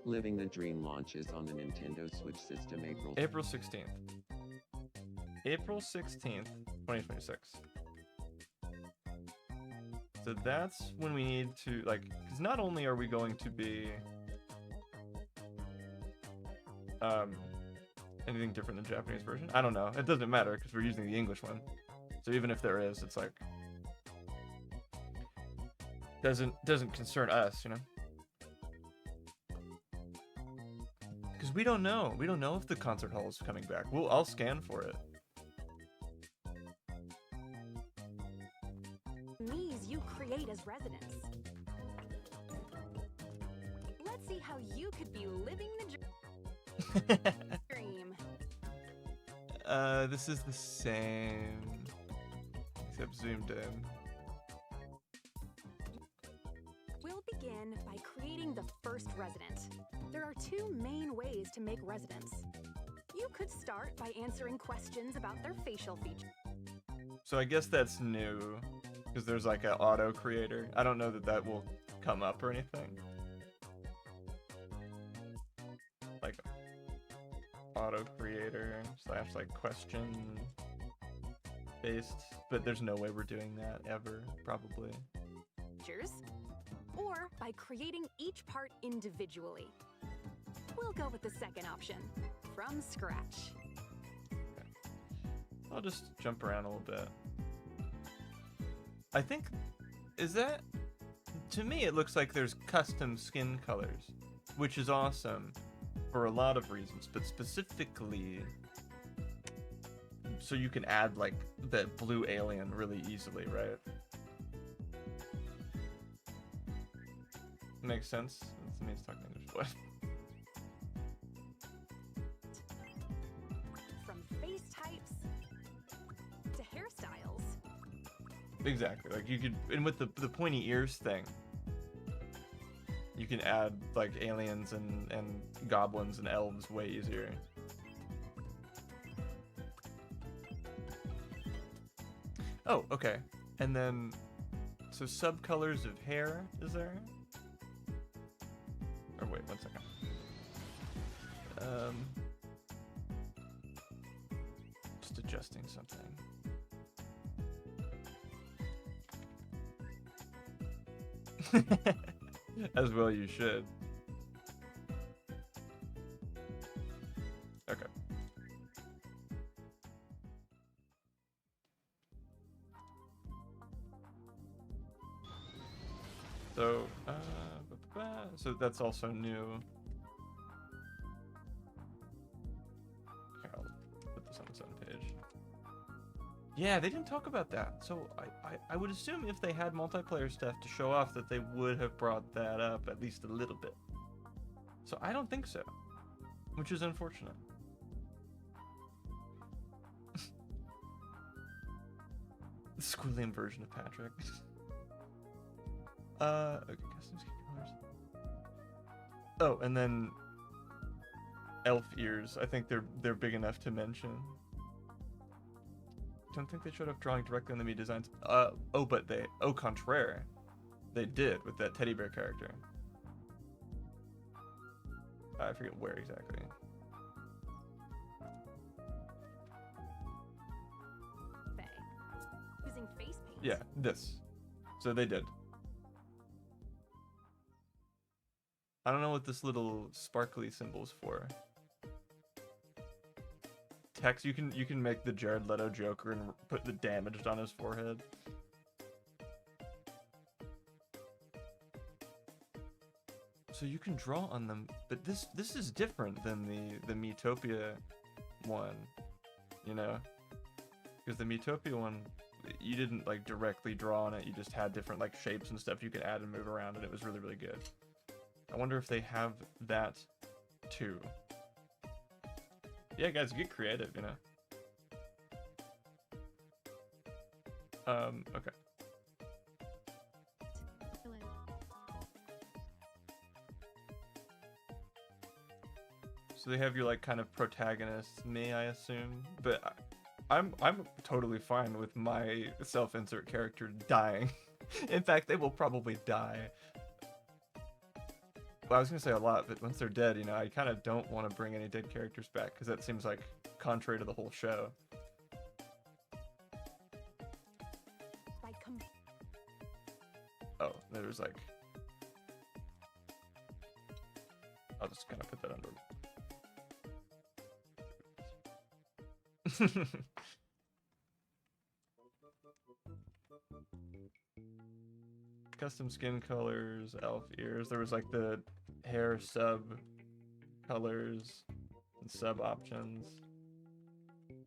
Living the Dream launches on the Nintendo Switch system April 16th. April 16th, 2026. So that's when we need to, like, because not only are we going to be anything different than Japanese version? I don't know. It doesn't matter because we're using the English one. So even if there is, it's like doesn't concern us, you know? Because we don't know. We don't know if the concert hall is coming back. I'll scan for it. These you create as residents. Let's see how you could be living the dream. This is the same, except zoomed in. We'll begin by creating the first resident. There are two main ways to make residents. You could start by answering questions about their facial features. So I guess that's new, because there's like an auto creator. I don't know that will come up or anything. Like auto creator / like question based, but there's no way we're doing that ever, probably. Or by creating each part individually. We'll go with the second option, from scratch. Okay. I'll just jump around a little bit. I think, to me it looks like there's custom skin colors, which is awesome for a lot of reasons, but specifically so you can add like the blue alien really easily, right? Makes sense. That's me talking English. What? From face types to hairstyles. Exactly. Like you could, and with the pointy ears thing, you can add like aliens and goblins and elves way easier. Oh, okay. And then, so subcolors of hair, is there? Or wait, 1 second. Just adjusting something. As well you should. Okay. So that's also new. Here, I'll put this on its own page. Yeah, they didn't talk about that. So I would assume if they had multiplayer stuff to show off that they would have brought that up at least a little bit. So I don't think so, which is unfortunate. The Squilliam version of Patrick. Okay, custom skin colors. Oh, and then elf ears. I think they're big enough to mention. Don't think they showed up drawing directly on the Mii designs. But they, au contraire, they did with that teddy bear character. I forget where exactly. Using face paint. Yeah, this. So they did. I don't know what this little sparkly symbol's for. Text, you can make the Jared Leto Joker and put the damaged on his forehead. So you can draw on them, but this is different than the Miitopia one, you know? Because the Miitopia one, you didn't like directly draw on it, you just had different like shapes and stuff you could add and move around, and it was really, really good. I wonder if they have that too. Yeah, guys, get creative, you know? Okay. So they have your like kind of protagonist, me, I assume, but I'm totally fine with my self-insert character dying. In fact, they will probably die. Well, I was gonna say a lot, but once they're dead, you know, I kind of don't want to bring any dead characters back because that seems like contrary to the whole show. Oh, there's like, I'll just kind of put that under. Custom skin colors, elf ears. There was like the hair sub colors and sub options.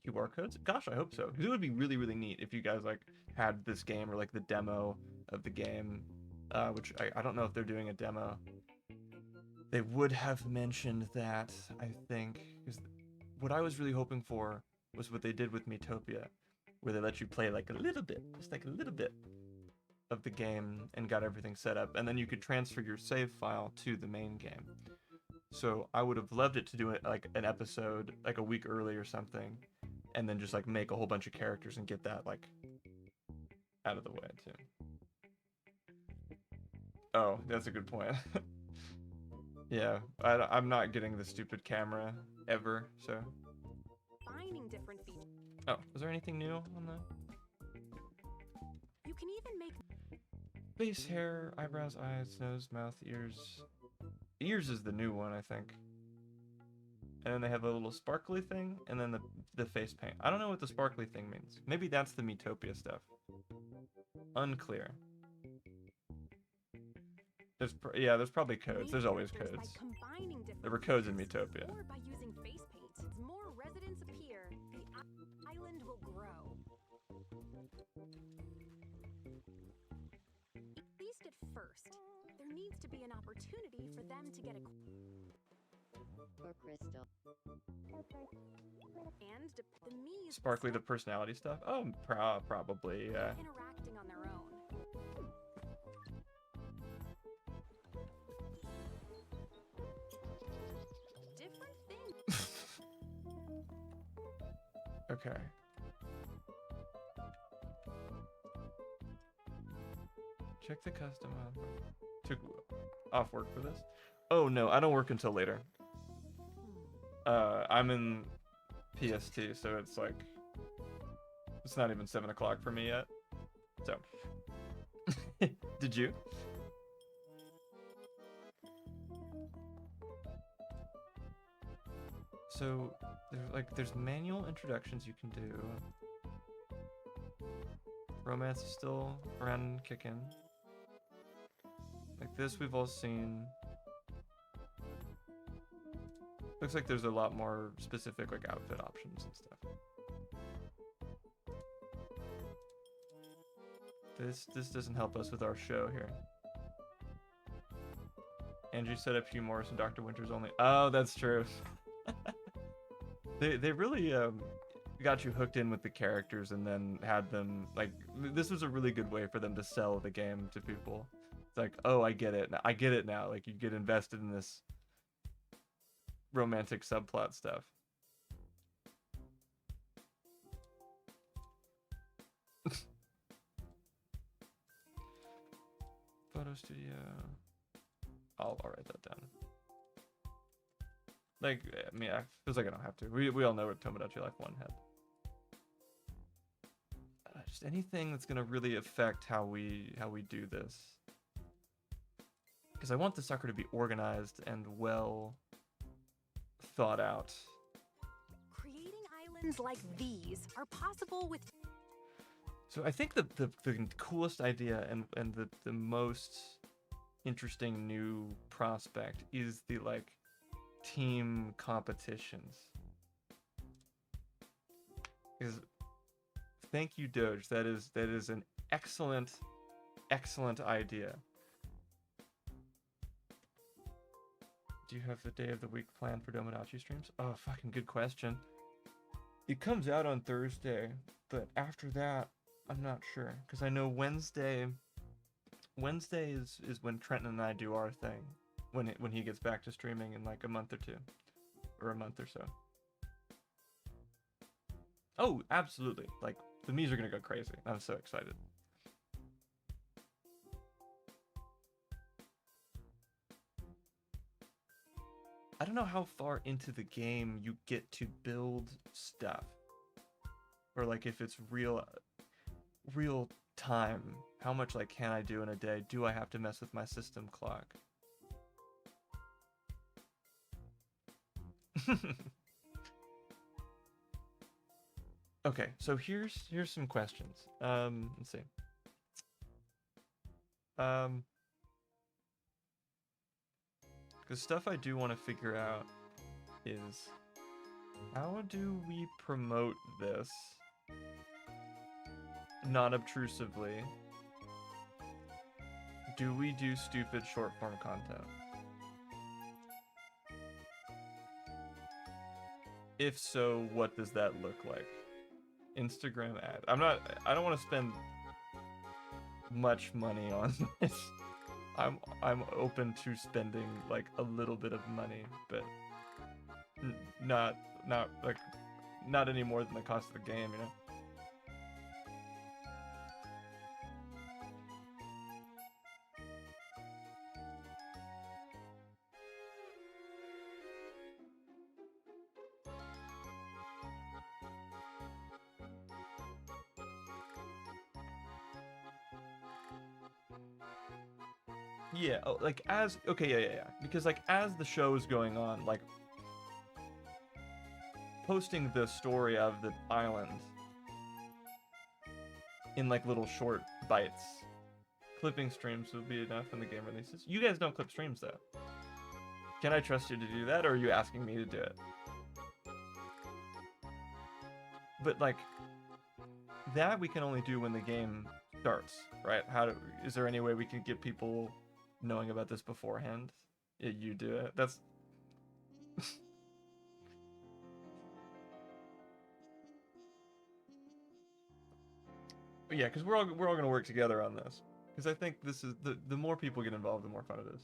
QR codes? Gosh, I hope so. Because it would be really, really neat if you guys like had this game or like the demo of the game, which I don't know if they're doing a demo. They would have mentioned that, I think, because what I was really hoping for was what they did with Miitopia, where they let you play like a little bit, just like a little bit of the game and got everything set up, and then you could transfer your save file to the main game. So I would have loved it to do it like an episode like a week early or something, and then just like make a whole bunch of characters and get that like out of the way too. Oh, that's a good point. Yeah, I'm not getting the stupid camera ever, so. Finding different features. Oh, was there anything new on the You can even make face, hair, eyebrows, eyes, nose, mouth, ears? Ears is the new one, I think. And then they have a little sparkly thing, and then the face paint. I don't know what the sparkly thing means. Maybe that's the Miitopia stuff. Unclear. There's probably codes. There's always codes. There were codes in Miitopia. Or by using face paint. As more residents appear, the island will grow. At least at first, there needs to be an opportunity for them to get a For Crystal. and the Mii's Sparkly the personality stuff? Oh, probably, yeah. interacting on their own. Different things. Okay. Check the custom on. Took off work for this? Oh no, I don't work until later. I'm in PST, so it's like it's not even 7 o'clock for me yet. So did you? So there's manual introductions you can do. Romance is still around and kicking. Like this we've all seen. Looks like there's a lot more specific like outfit options and stuff. This doesn't help us with our show here. Andrew set up Hugh Morris and Dr. Winters only. Oh, that's true. They really got you hooked in with the characters and then had them like this was a really good way for them to sell the game to people. It's like, oh, I get it. I get it now. Like you get invested in this romantic subplot stuff. Photo studio. I'll write that down. Like, I mean, it feels like I don't have to. We all know what Tomodachi Life 1 had. Just anything that's gonna really affect how we do this. Because I want the sucker to be organized and well thought out. Creating islands like these are possible with... So I think the coolest idea and the most interesting new prospect is the like team competitions. Because thank you, Doge. That is an excellent idea. Do you have the day of the week planned for Tomodachi streams? Oh, fucking good question. It comes out on Thursday, but after that, I'm not sure. Because I know Wednesday is when Trenton and I do our thing. When he gets back to streaming in like a month or two. Or a month or so. Oh, absolutely. Like, the memes are gonna go crazy. I'm so excited. I don't know how far into the game you get to build stuff. Or like if it's real time. How much like can I do in a day? Do I have to mess with my system clock? Okay, so here's some questions. Let's see. Because stuff I do want to figure out is how do we promote this not obtrusively? Do we do stupid short form content? If so, what does that look like? Instagram ad. I don't want to spend much money on this. I'm open to spending like a little bit of money, but not any more than the cost of the game, you know. Yeah, oh, like as okay, yeah. Because like as the show is going on, like posting the story of the island in like little short bites. Clipping streams will be enough when the game releases. You guys don't clip streams though. Can I trust you to do that, or are you asking me to do it? But like that we can only do when the game starts, right? Is there any way we can get people knowing about this beforehand? Yeah, you do it. That's yeah, because we're all gonna work together on this. Because I think this is the more people get involved, the more fun it is.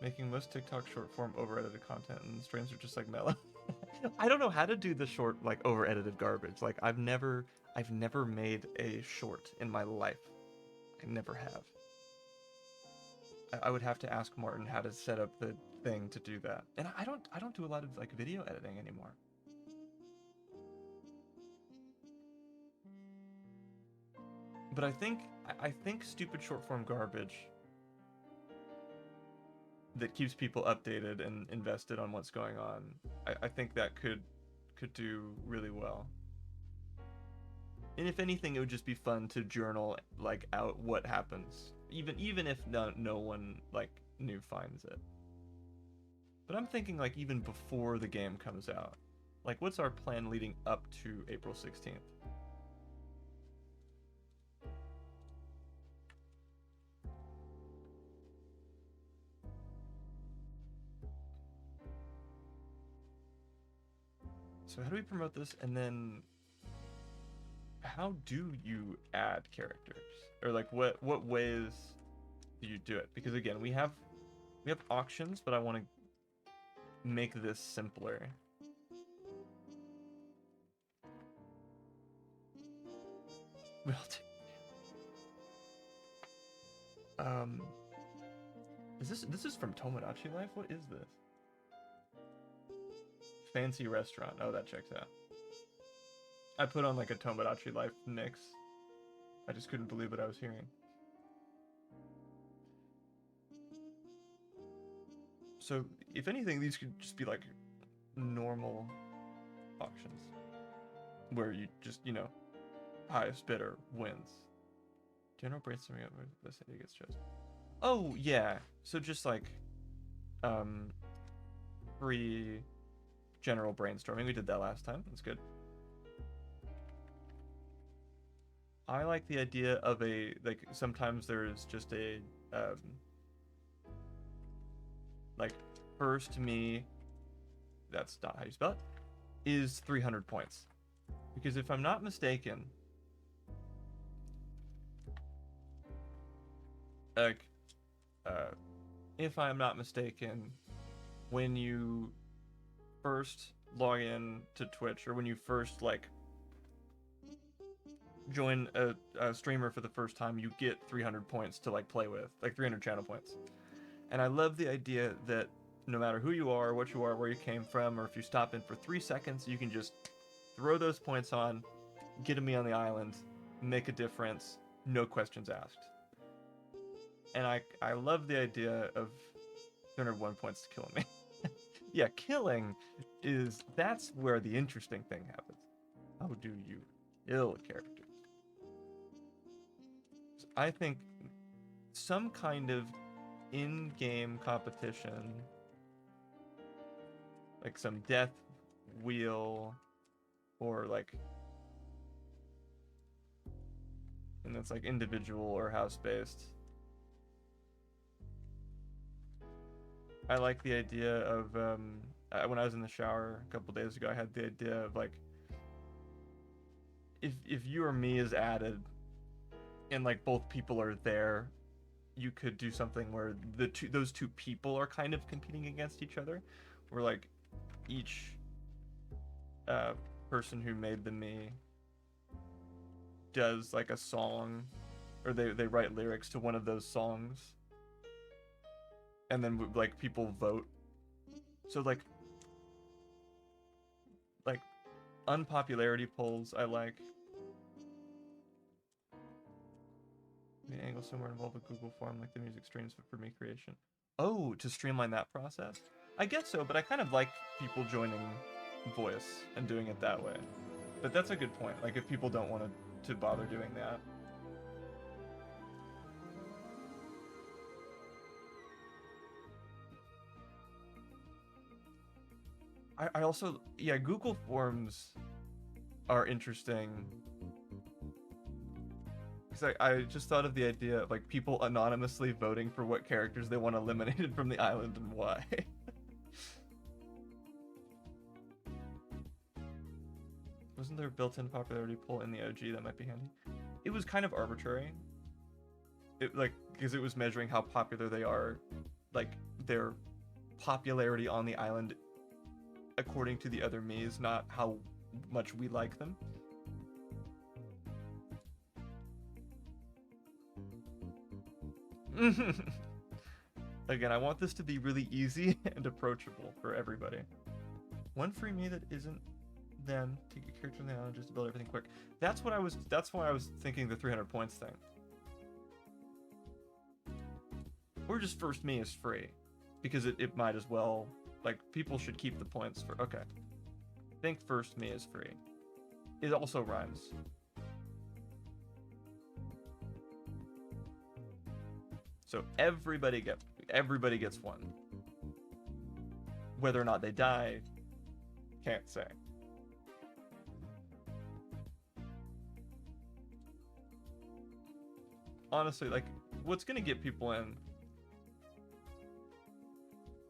Making most TikTok short form over edited content, and the streams are just like mellow. I don't know how to do the short like over edited garbage. Like I've never made a short in my life. I never have. I would have to ask Martin how to set up the thing to do that. And I don't do a lot of like video editing anymore. But I think stupid short form garbage that keeps people updated and invested on what's going on, I think that could do really well. And if anything, it would just be fun to journal like out what happens, even if no one like new finds it. But I'm thinking like even before the game comes out, like what's our plan leading up to April 16th? So how do we promote this? And then how do you add characters? Or like what ways do you do it? Because again, we have auctions, but I want to make this simpler. We'll this is from Tomodachi Life? What is this? Fancy restaurant. Oh, that checks out. I put on like a Tomodachi Life mix. I just couldn't believe what I was hearing. So, if anything, these could just be like normal auctions. Where you just, you know, highest bidder wins. General brainstorming where this idea gets chosen. Oh, yeah. So just like, free general brainstorming. We did that last time. That's good. I like the idea of like, sometimes there's just a, like, first me, that's not how you spell it, is 300 points. Because if I'm not mistaken, like, if I'm not mistaken, when you first log in to Twitch, or when you first, like, join a streamer for the first time, you get 300 points to, like, play with, like 300 channel points. And I love the idea that no matter who you are, what you are, where you came from, or if you stop in for 3 seconds, you can just throw those points on, get me on the island, make a difference, no questions asked. And I love the idea of 301 points to killing me. Yeah, killing that's where the interesting thing happens. How do you kill characters? So I think some kind of in-game competition, like some death wheel, or like, and it's like individual or house-based. I like the idea of, when I was in the shower a couple days ago, I had the idea of like, if you or me is added, and like both people are there, you could do something where those two people are kind of competing against each other, where like each person who made the me does like a song, or they write lyrics to one of those songs, and then like people vote. So like unpopularity polls I like. The angle somewhere involve a Google form like the music streams for me creation. Oh, to streamline that process? I guess so, but I kind of like people joining voice and doing it that way. But that's a good point. Like if people don't want to bother doing that. I also, yeah, Google Forms are interesting. Because I just thought of the idea of like people anonymously voting for what characters they want eliminated from the island and why. Wasn't there a built-in popularity poll in the OG that might be handy? It was kind of arbitrary. It like, because it was measuring how popular they are, like their popularity on the island according to the other me's, not how much we like them. Again, I want this to be really easy and approachable for everybody. One free me that isn't them to get characters on the island just to build everything quick. That's why I was thinking the 300 points thing. Or just first me is free, because it might as well, like, people should keep the points for, okay. I think first me is free. It also rhymes. So everybody gets one. Whether or not they die, can't say. Honestly, like, what's gonna get people in?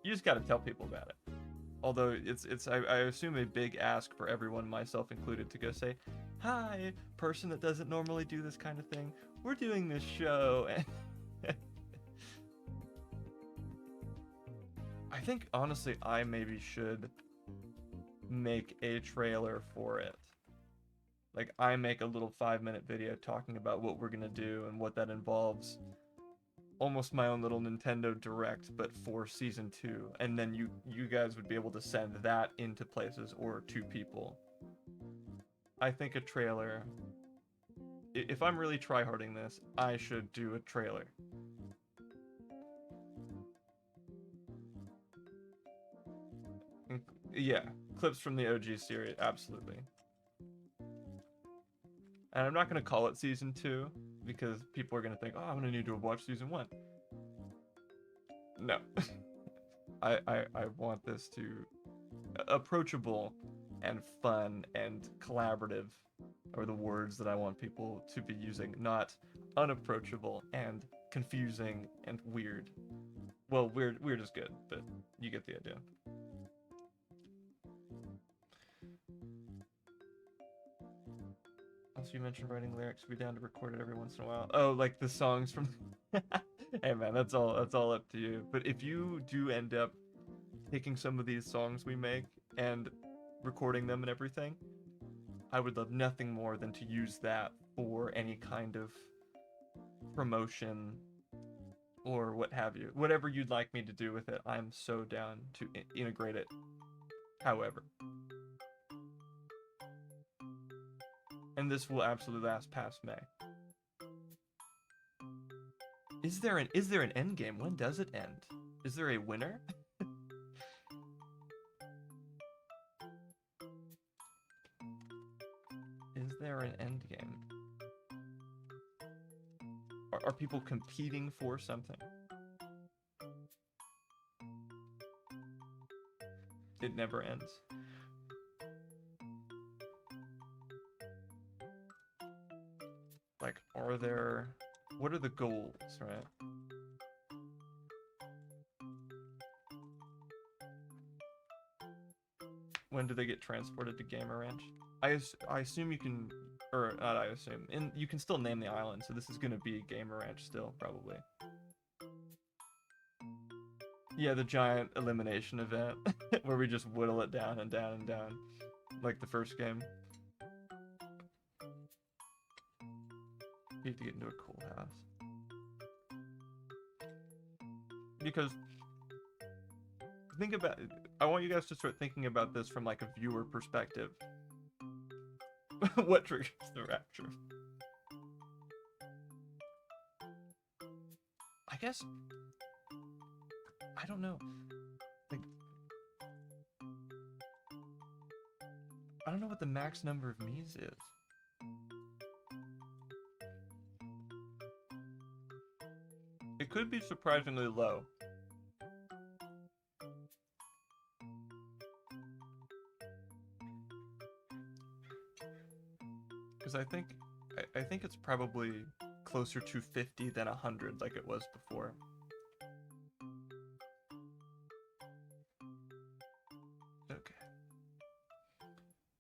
You just gotta tell people about it. Although I assume a big ask for everyone, myself included, to go say, "Hi, person that doesn't normally do this kind of thing. We're doing this show." And I think honestly, I maybe should make a trailer for it. Like, I make a little 5-minute video talking about what we're gonna do and what that involves. Almost my own little Nintendo Direct, but for season 2, and then you guys would be able to send that into places or to people. I think a trailer. If I'm really tryharding this, I should do a trailer. Yeah, clips from the OG series, absolutely. And I'm not gonna call it season 2 because people are gonna think, oh, I'm gonna need to watch season 1. No. I want this to approachable and fun and collaborative are the words that I want people to be using, not unapproachable and confusing and weird. Well, weird is good, but you get the idea. Also, you mentioned writing lyrics. Be down to record it every once in a while. Oh, like the songs from. Hey man, that's all up to you. But if you do end up taking some of these songs we make and recording them and everything, I would love nothing more than to use that for any kind of promotion or what have you. Whatever you'd like me to do with it, I'm so down to integrate it. However. And this will absolutely last past May. Is there an end game? When does it end? Is there a winner? Is there an end game? Are people competing for something? It never ends. Like, what are the goals, right? When do they get transported to Gamer Ranch? I assume you can, or not I assume, and you can still name the island, so this is gonna be Gamer Ranch still, probably. Yeah, the giant elimination event, where we just whittle it down and down and down, like the first game. You have to get into a cool house. Because, think about it. I want you guys to start thinking about this from like a viewer perspective. What triggers the rapture? I guess, I don't know. Like, I don't know what the max number of me's is. It could be surprisingly low. Because I think it's probably closer to 50 than 100 like it was before. Okay.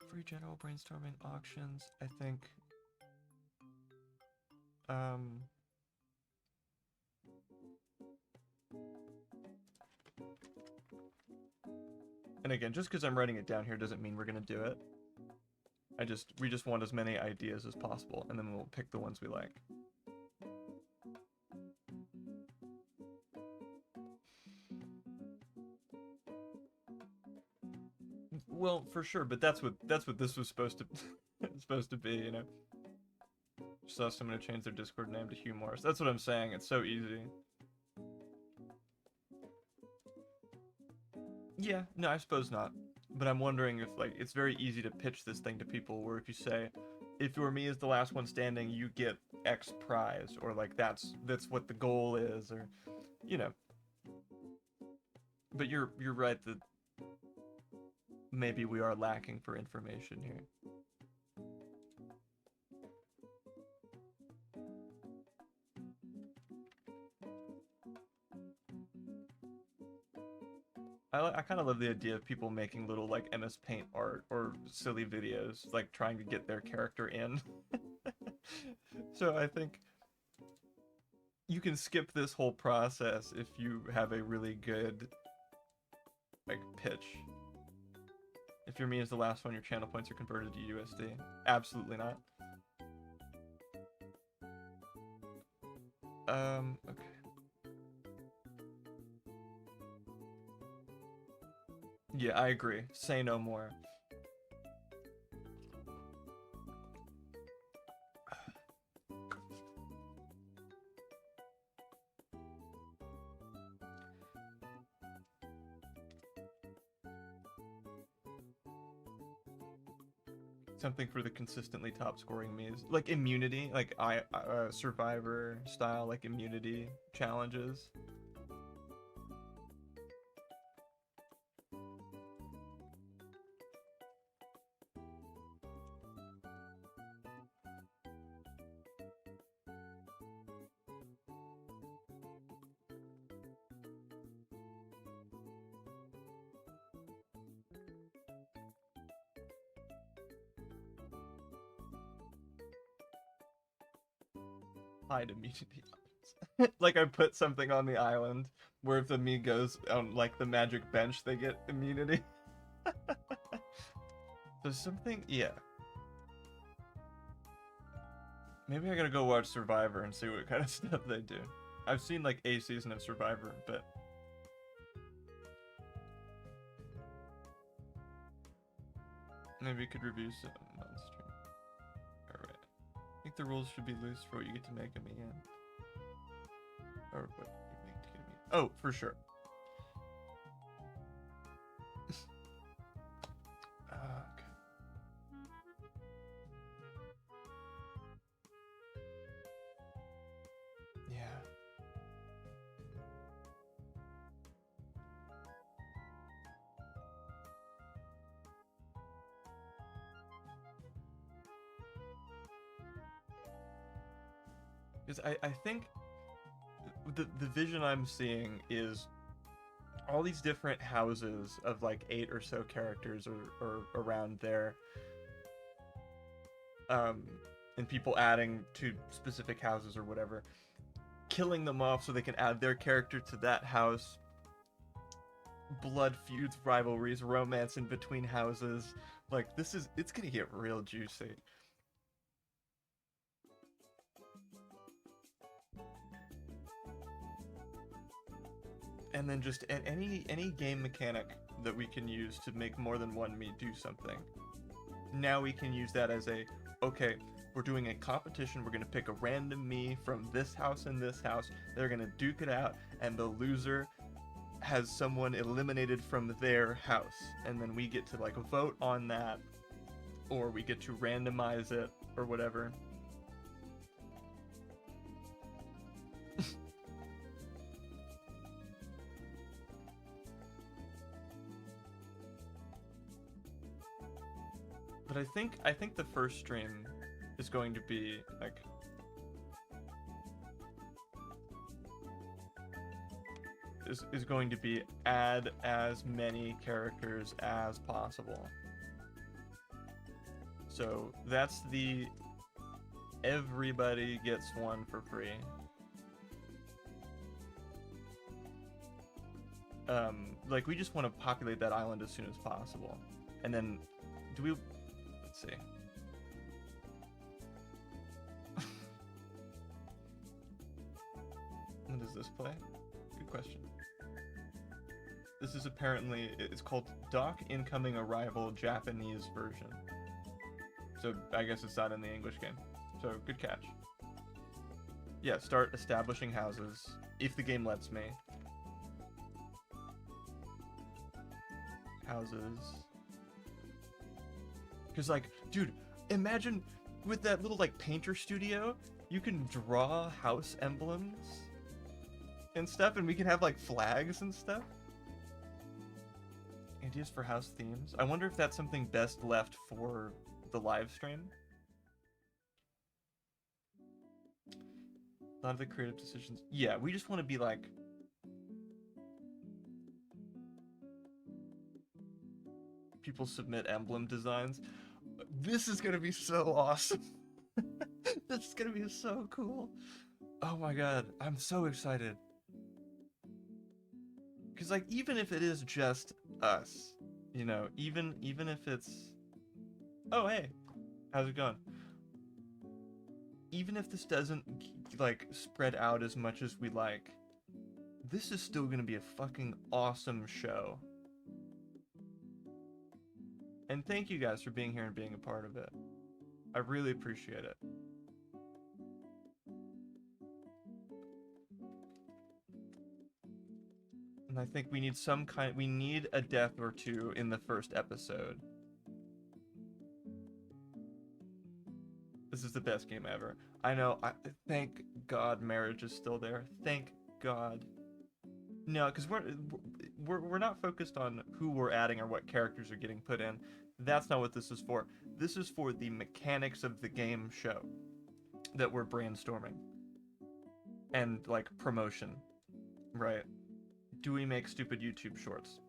Free general brainstorming auctions, I think. And again, just because I'm writing it down here doesn't mean we're gonna do it. We just want as many ideas as possible, and then we'll pick the ones we like. Well, for sure, but that's what this was supposed to be, you know. Just saw someone who changed their Discord name to Hugh Morris. That's what I'm saying. It's so easy. Yeah, no, I suppose not. But I'm wondering if, like, it's very easy to pitch this thing to people, where if you say, if your me is the last one standing, you get X prize, or like that's what the goal is, or, you know. But you're right that maybe we are lacking for information here. I kind of love the idea of people making little like MS Paint art or silly videos, like trying to get their character in. So I think you can skip this whole process if you have a really good like pitch. If your me is the last one, your channel points are converted to USD. Absolutely not. Okay. Yeah, I agree. Say no more. Something for the consistently top scoring me's. Like immunity, like Survivor style, like immunity challenges. Hide immunity. Like I put something on the island where if the me goes on like the magic bench, they get immunity. There's something, yeah. Maybe I gotta go watch Survivor and see what kind of stuff they do. I've seen like a season of Survivor, but maybe we could review some on stream. Alright. I think the rules should be loose for what you get to make a me in. Or what you make to get a me. Oh, for sure. Okay. Yeah. Because I think the vision I'm seeing is all these different houses of like 8 or so characters or around there. And people adding to specific houses or whatever. Killing them off so they can add their character to that house. Blood feuds, rivalries, romance in between houses. Like, it's gonna get real juicy. And then just any game mechanic that we can use to make more than one me do something. Now we can use that as a, okay, we're doing a competition, we're gonna pick a random me from this house and this house, they're gonna duke it out, and the loser has someone eliminated from their house. And then we get to like vote on that, or we get to randomize it, or whatever. But I think the first stream is going to be like is going to be add as many characters as possible. So that's the everybody gets one for free. Like we just want to populate that island as soon as possible. And then do we, let's see. When does this play? Good question. This is apparently, it's called Dock Incoming Arrival Japanese version. So I guess it's not in the English game. So good catch. Yeah, start establishing houses, if the game lets me. Houses. Because like, dude, imagine with that little like painter studio, you can draw house emblems and stuff, and we can have like flags and stuff. Ideas for house themes. I wonder if that's something best left for the live stream. A lot of the creative decisions. Yeah, we just want to be like, people submit emblem designs. This is gonna be so awesome. This is gonna be so cool. Oh my god, I'm so excited. Cause like even if it is just us, you know, even if it's, oh hey, how's it going? Even if this doesn't like spread out as much as we like, this is still gonna be a fucking awesome show. And thank you guys for being here and being a part of it. I really appreciate it. And I think we need a death or two in the first episode. This is the best game ever. I know, thank God marriage is still there. Thank God. No, because we're not focused on who we're adding or what characters are getting put in. That's not what this is for. This is for the mechanics of the game show that we're brainstorming. And like promotion, right? Do we make stupid YouTube shorts?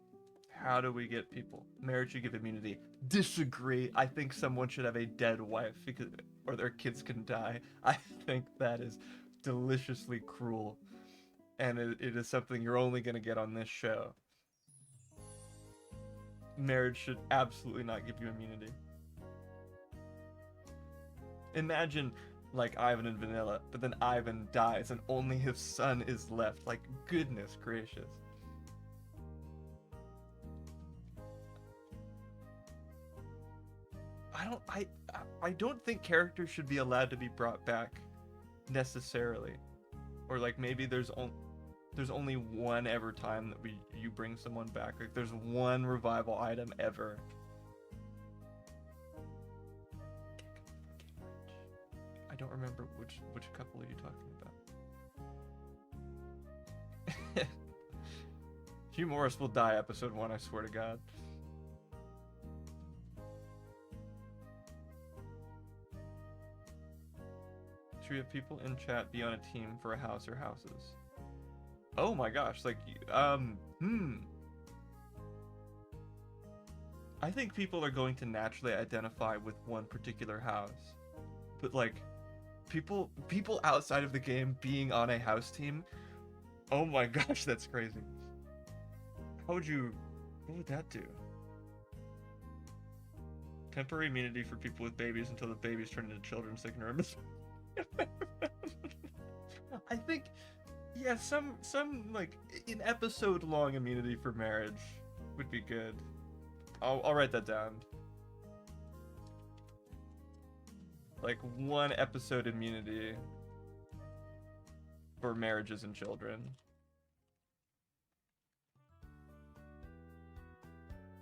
How do we get people? Marriage should give immunity. Disagree. I think someone should have a dead wife because, or their kids can die. I think that is deliciously cruel. And it is something you're only going to get on this show. Marriage should absolutely not give you immunity. Imagine like Ivan and Vanilla, but then Ivan dies and only his son is left. Like, goodness gracious. I don't think characters should be allowed to be brought back necessarily. Or like maybe there's only one ever time that you bring someone back. Like there's one revival item ever. I don't remember which couple are you talking about. Hugh Morris will die episode 1, I swear to God. Should we have people in chat be on a team for a house or houses? Oh my gosh, like, I think people are going to naturally identify with one particular house. But like, people outside of the game being on a house team, oh my gosh, that's crazy. What would that do? Temporary immunity for people with babies until the babies turn into children so they can remember. I think, yeah, some like an episode long immunity for marriage would be good. I'll write that down. Like 1 episode immunity for marriages and children.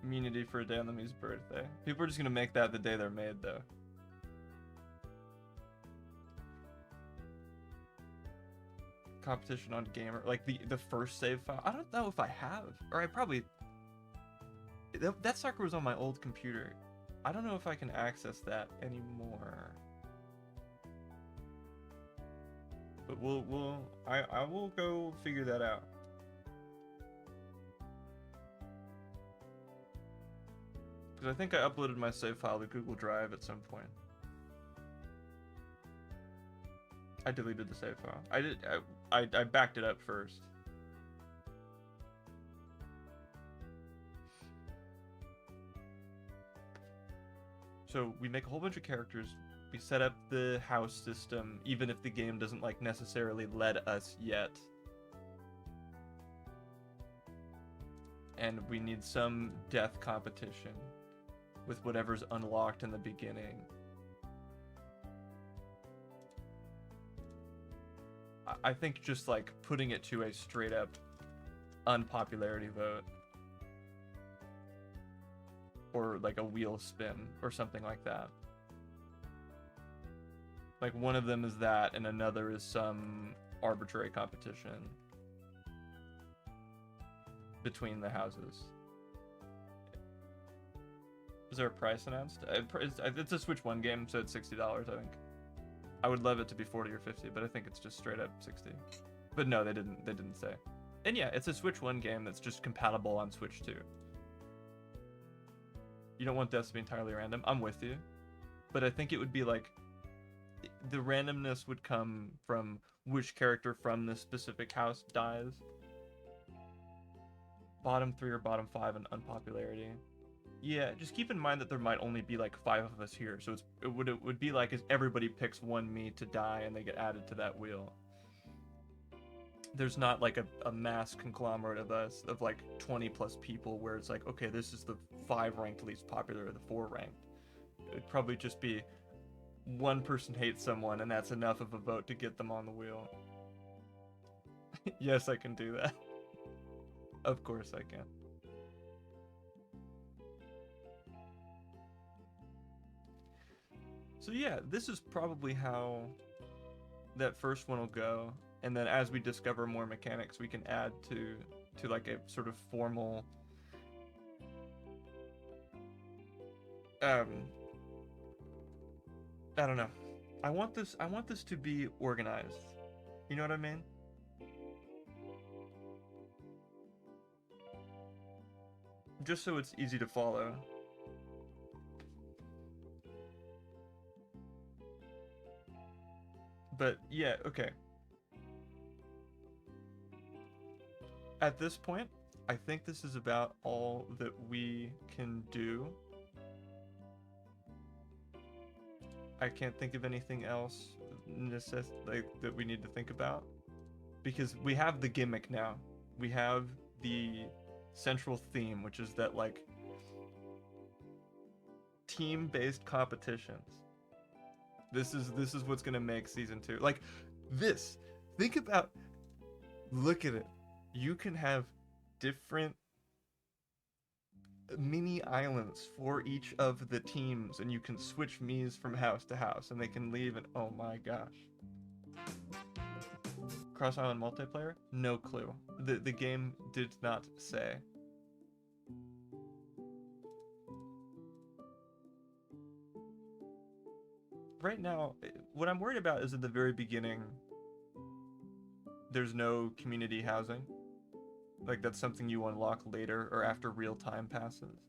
Immunity for a day on the Mii's birthday. People are just gonna make that the day they're made, though. Competition on gamer, like the first save file. I don't know if I have, or I probably. That sucker was on my old computer. I don't know if I can access that anymore. But I will go figure that out. Because I think I uploaded my save file to Google Drive at some point. I deleted the save file. I backed it up first. So we make a whole bunch of characters. We set up the house system, even if the game doesn't like necessarily let us yet. And we need some death competition with whatever's unlocked in the beginning. I think just like putting it to a straight up unpopularity vote. Or like a wheel spin or something like that. Like one of them is that and another is some arbitrary competition between the houses. Is there a price announced? It's a Switch 1 game, so it's $60, I think. I would love it to be 40 or 50, but I think it's just straight up 60. But no, they didn't say. And yeah, it's a Switch 1 game that's just compatible on Switch 2. You don't want deaths to be entirely random. I'm with you. But I think it would be like, the randomness would come from which character from this specific house dies. Bottom 3 or bottom 5 in unpopularity. Yeah, just keep in mind that there might only be like 5 of us here, so it would be like as everybody picks one me to die and they get added to that wheel. There's not like a mass conglomerate of us, of like 20 plus people, where it's like, okay, this is the 5 ranked least popular or the 4 ranked. It'd probably just be one person hates someone and that's enough of a vote to get them on the wheel. Yes, I can do that. Of course I can. So yeah, this is probably how that first one will go, and then as we discover more mechanics, we can add to like a sort of formal I don't know. I want this to be organized. You know what I mean? Just so it's easy to follow. But yeah, okay. At this point, I think this is about all that we can do. I can't think of anything else that we need to think about, because we have the gimmick now. We have the central theme, which is that like team-based competitions. This is what's gonna make season 2. Like this. Think about. Look at it. You can have different mini islands for each of the teams, and you can switch Miis from house to house, and they can leave, and oh my gosh. Cross island multiplayer? No clue. The game did not say. Right now, what I'm worried about is at the very beginning, there's no community housing. Like, that's something you unlock later or after real time passes.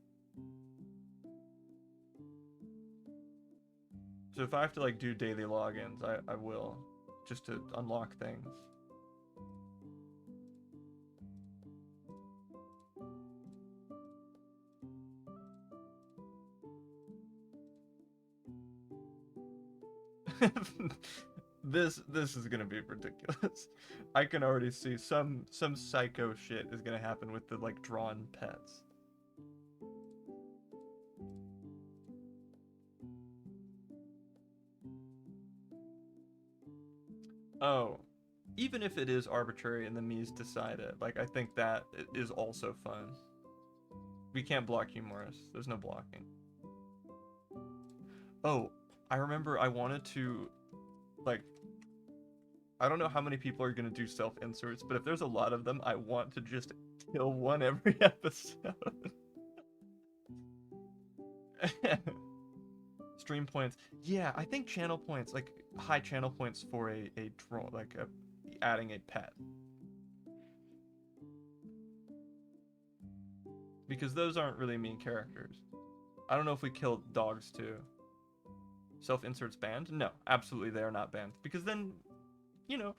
So if I have to like do daily logins, I will, just to unlock things. This is gonna be ridiculous. I can already see some psycho shit is gonna happen with the like drawn pets. Oh, even if it is arbitrary and the Miis decide it, like I think that is also fun. We can't block humorous. There's no blocking. Oh, I remember I wanted to, like, I don't know how many people are gonna do self-inserts, but if there's a lot of them, I want to just kill one every episode. Stream points. Yeah, I think channel points, like high channel points for a draw, like adding a pet. Because those aren't really mean characters. I don't know if we killed dogs too. Self-inserts banned? No, absolutely they are not banned. Because then, you know,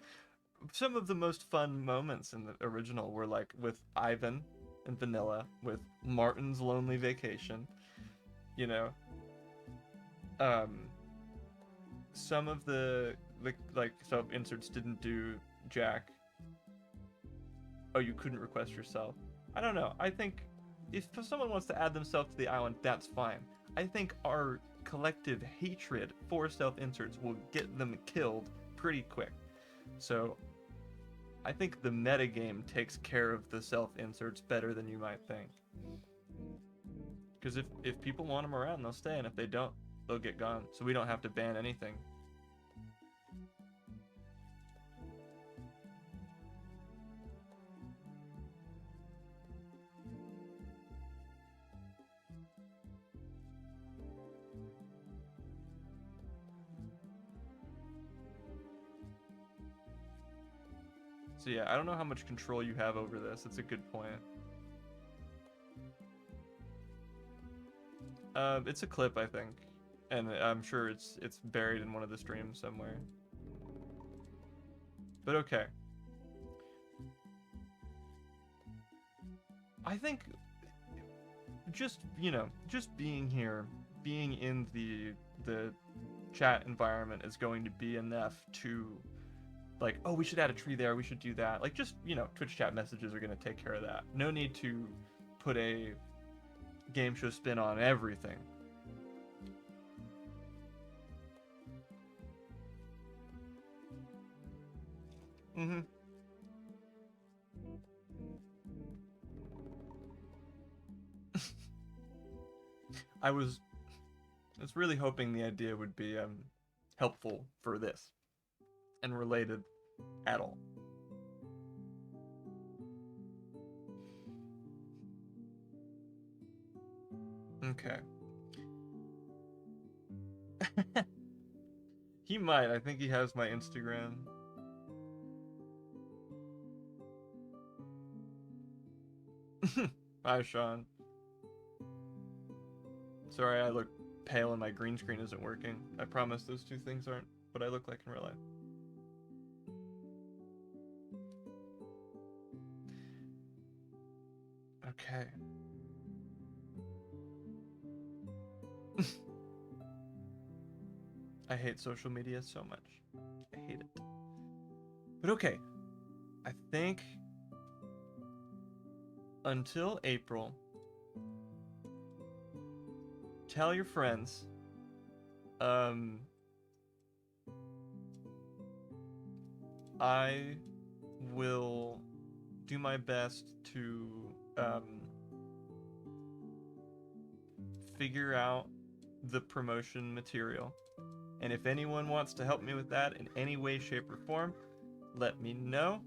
some of the most fun moments in the original were like with Ivan and Vanilla, with Martin's Lonely Vacation, you know. Some of the like self-inserts didn't do jack. Oh, you couldn't request yourself. I don't know. I think if someone wants to add themselves to the island, that's fine. I think our collective hatred for self-inserts will get them killed pretty quick. So I think the metagame takes care of the self-inserts better than you might think. Because if people want them around, they'll stay, and if they don't, they'll get gone. So we don't have to ban anything. So yeah, I don't know how much control you have over this. It's a good point. It's a clip, I think, and I'm sure it's buried in one of the streams somewhere. But okay. I think just, you know, just being here, being in the chat environment is going to be enough to, like, oh, we should add a tree there, we should do that. Like, just, you know, Twitch chat messages are going to take care of that. No need to put a game show spin on everything. Mm-hmm. I was really hoping the idea would be helpful for this and related at all. Okay. He might. I think he has my Instagram. Bye, Sean. Sorry, I look pale and my green screen isn't working. I promise those two things aren't what I look like in real life. Okay. I hate social media so much. I hate it. But okay. I think until April, tell your friends. I will do my best to figure out the promotion material. And if anyone wants to help me with that in any way, shape, or form, let me know.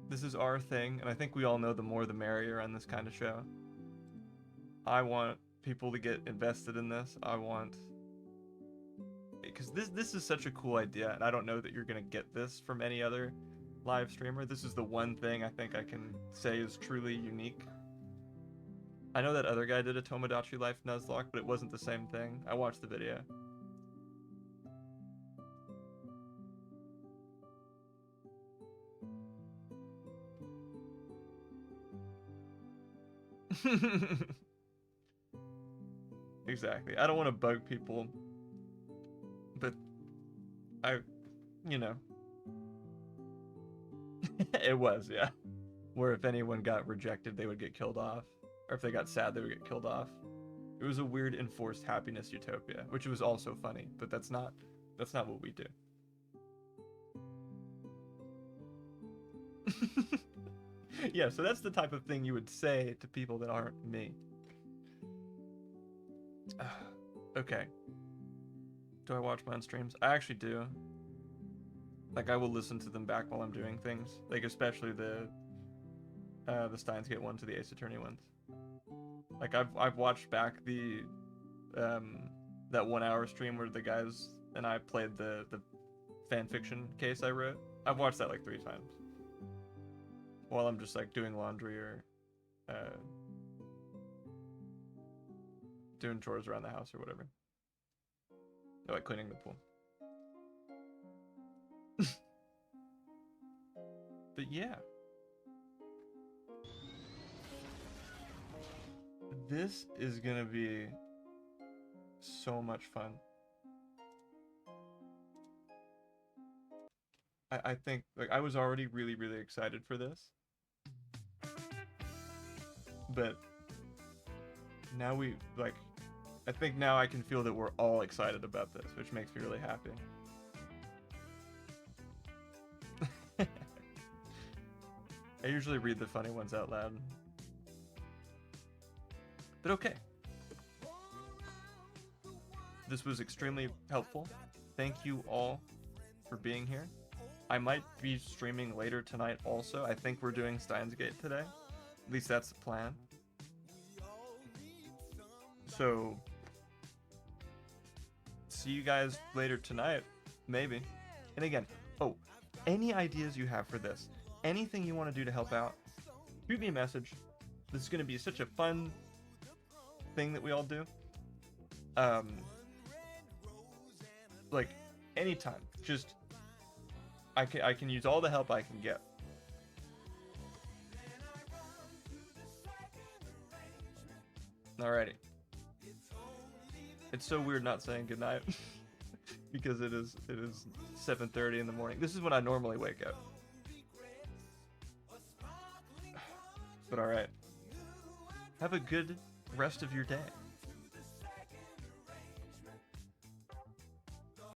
This is our thing, and I think we all know the more the merrier on this kind of show. I want people to get invested in this. I want... Because this is such a cool idea, and I don't know that you're going to get this from any other live streamer. This is the one thing I think I can say is truly unique. I know that other guy did a Tomodachi Life Nuzlocke, but it wasn't the same thing. I watched the video. Exactly. I don't want to bug people, but you know. It was, yeah. Where if anyone got rejected, they would get killed off. Or if they got sad, they would get killed off. It was a weird enforced happiness utopia, which was also funny, but that's not what we do. Yeah, so that's the type of thing you would say to people that aren't me. Okay. Do I watch my own streams? I actually do. Like, I will listen to them back while I'm doing things. Like, especially the Steins Gate one to the Ace Attorney ones. Like, I've watched back the that 1 hour stream where the guys and I played the fan fiction case I wrote. I've watched that like 3 times. While I'm just like doing laundry or doing chores around the house or whatever. Or like cleaning the pool. But yeah. This is gonna be so much fun. I think, like, I was already really, really excited for this. But now I think now I can feel that we're all excited about this, which makes me really happy. I usually read the funny ones out loud. But okay. This was extremely helpful. Thank you all for being here. I might be streaming later tonight also. I think we're doing Steins Gate today. At least that's the plan. So, see you guys later tonight, maybe. And again, oh, any ideas you have for this, anything you want to do to help out, shoot me a message. This is gonna be such a fun thing that we all do. Like anytime, just I can use all the help I can get. Alrighty. It's so weird not saying goodnight because it is 7:30 in the morning. This is when I normally wake up. But alright. Have a good rest of your day.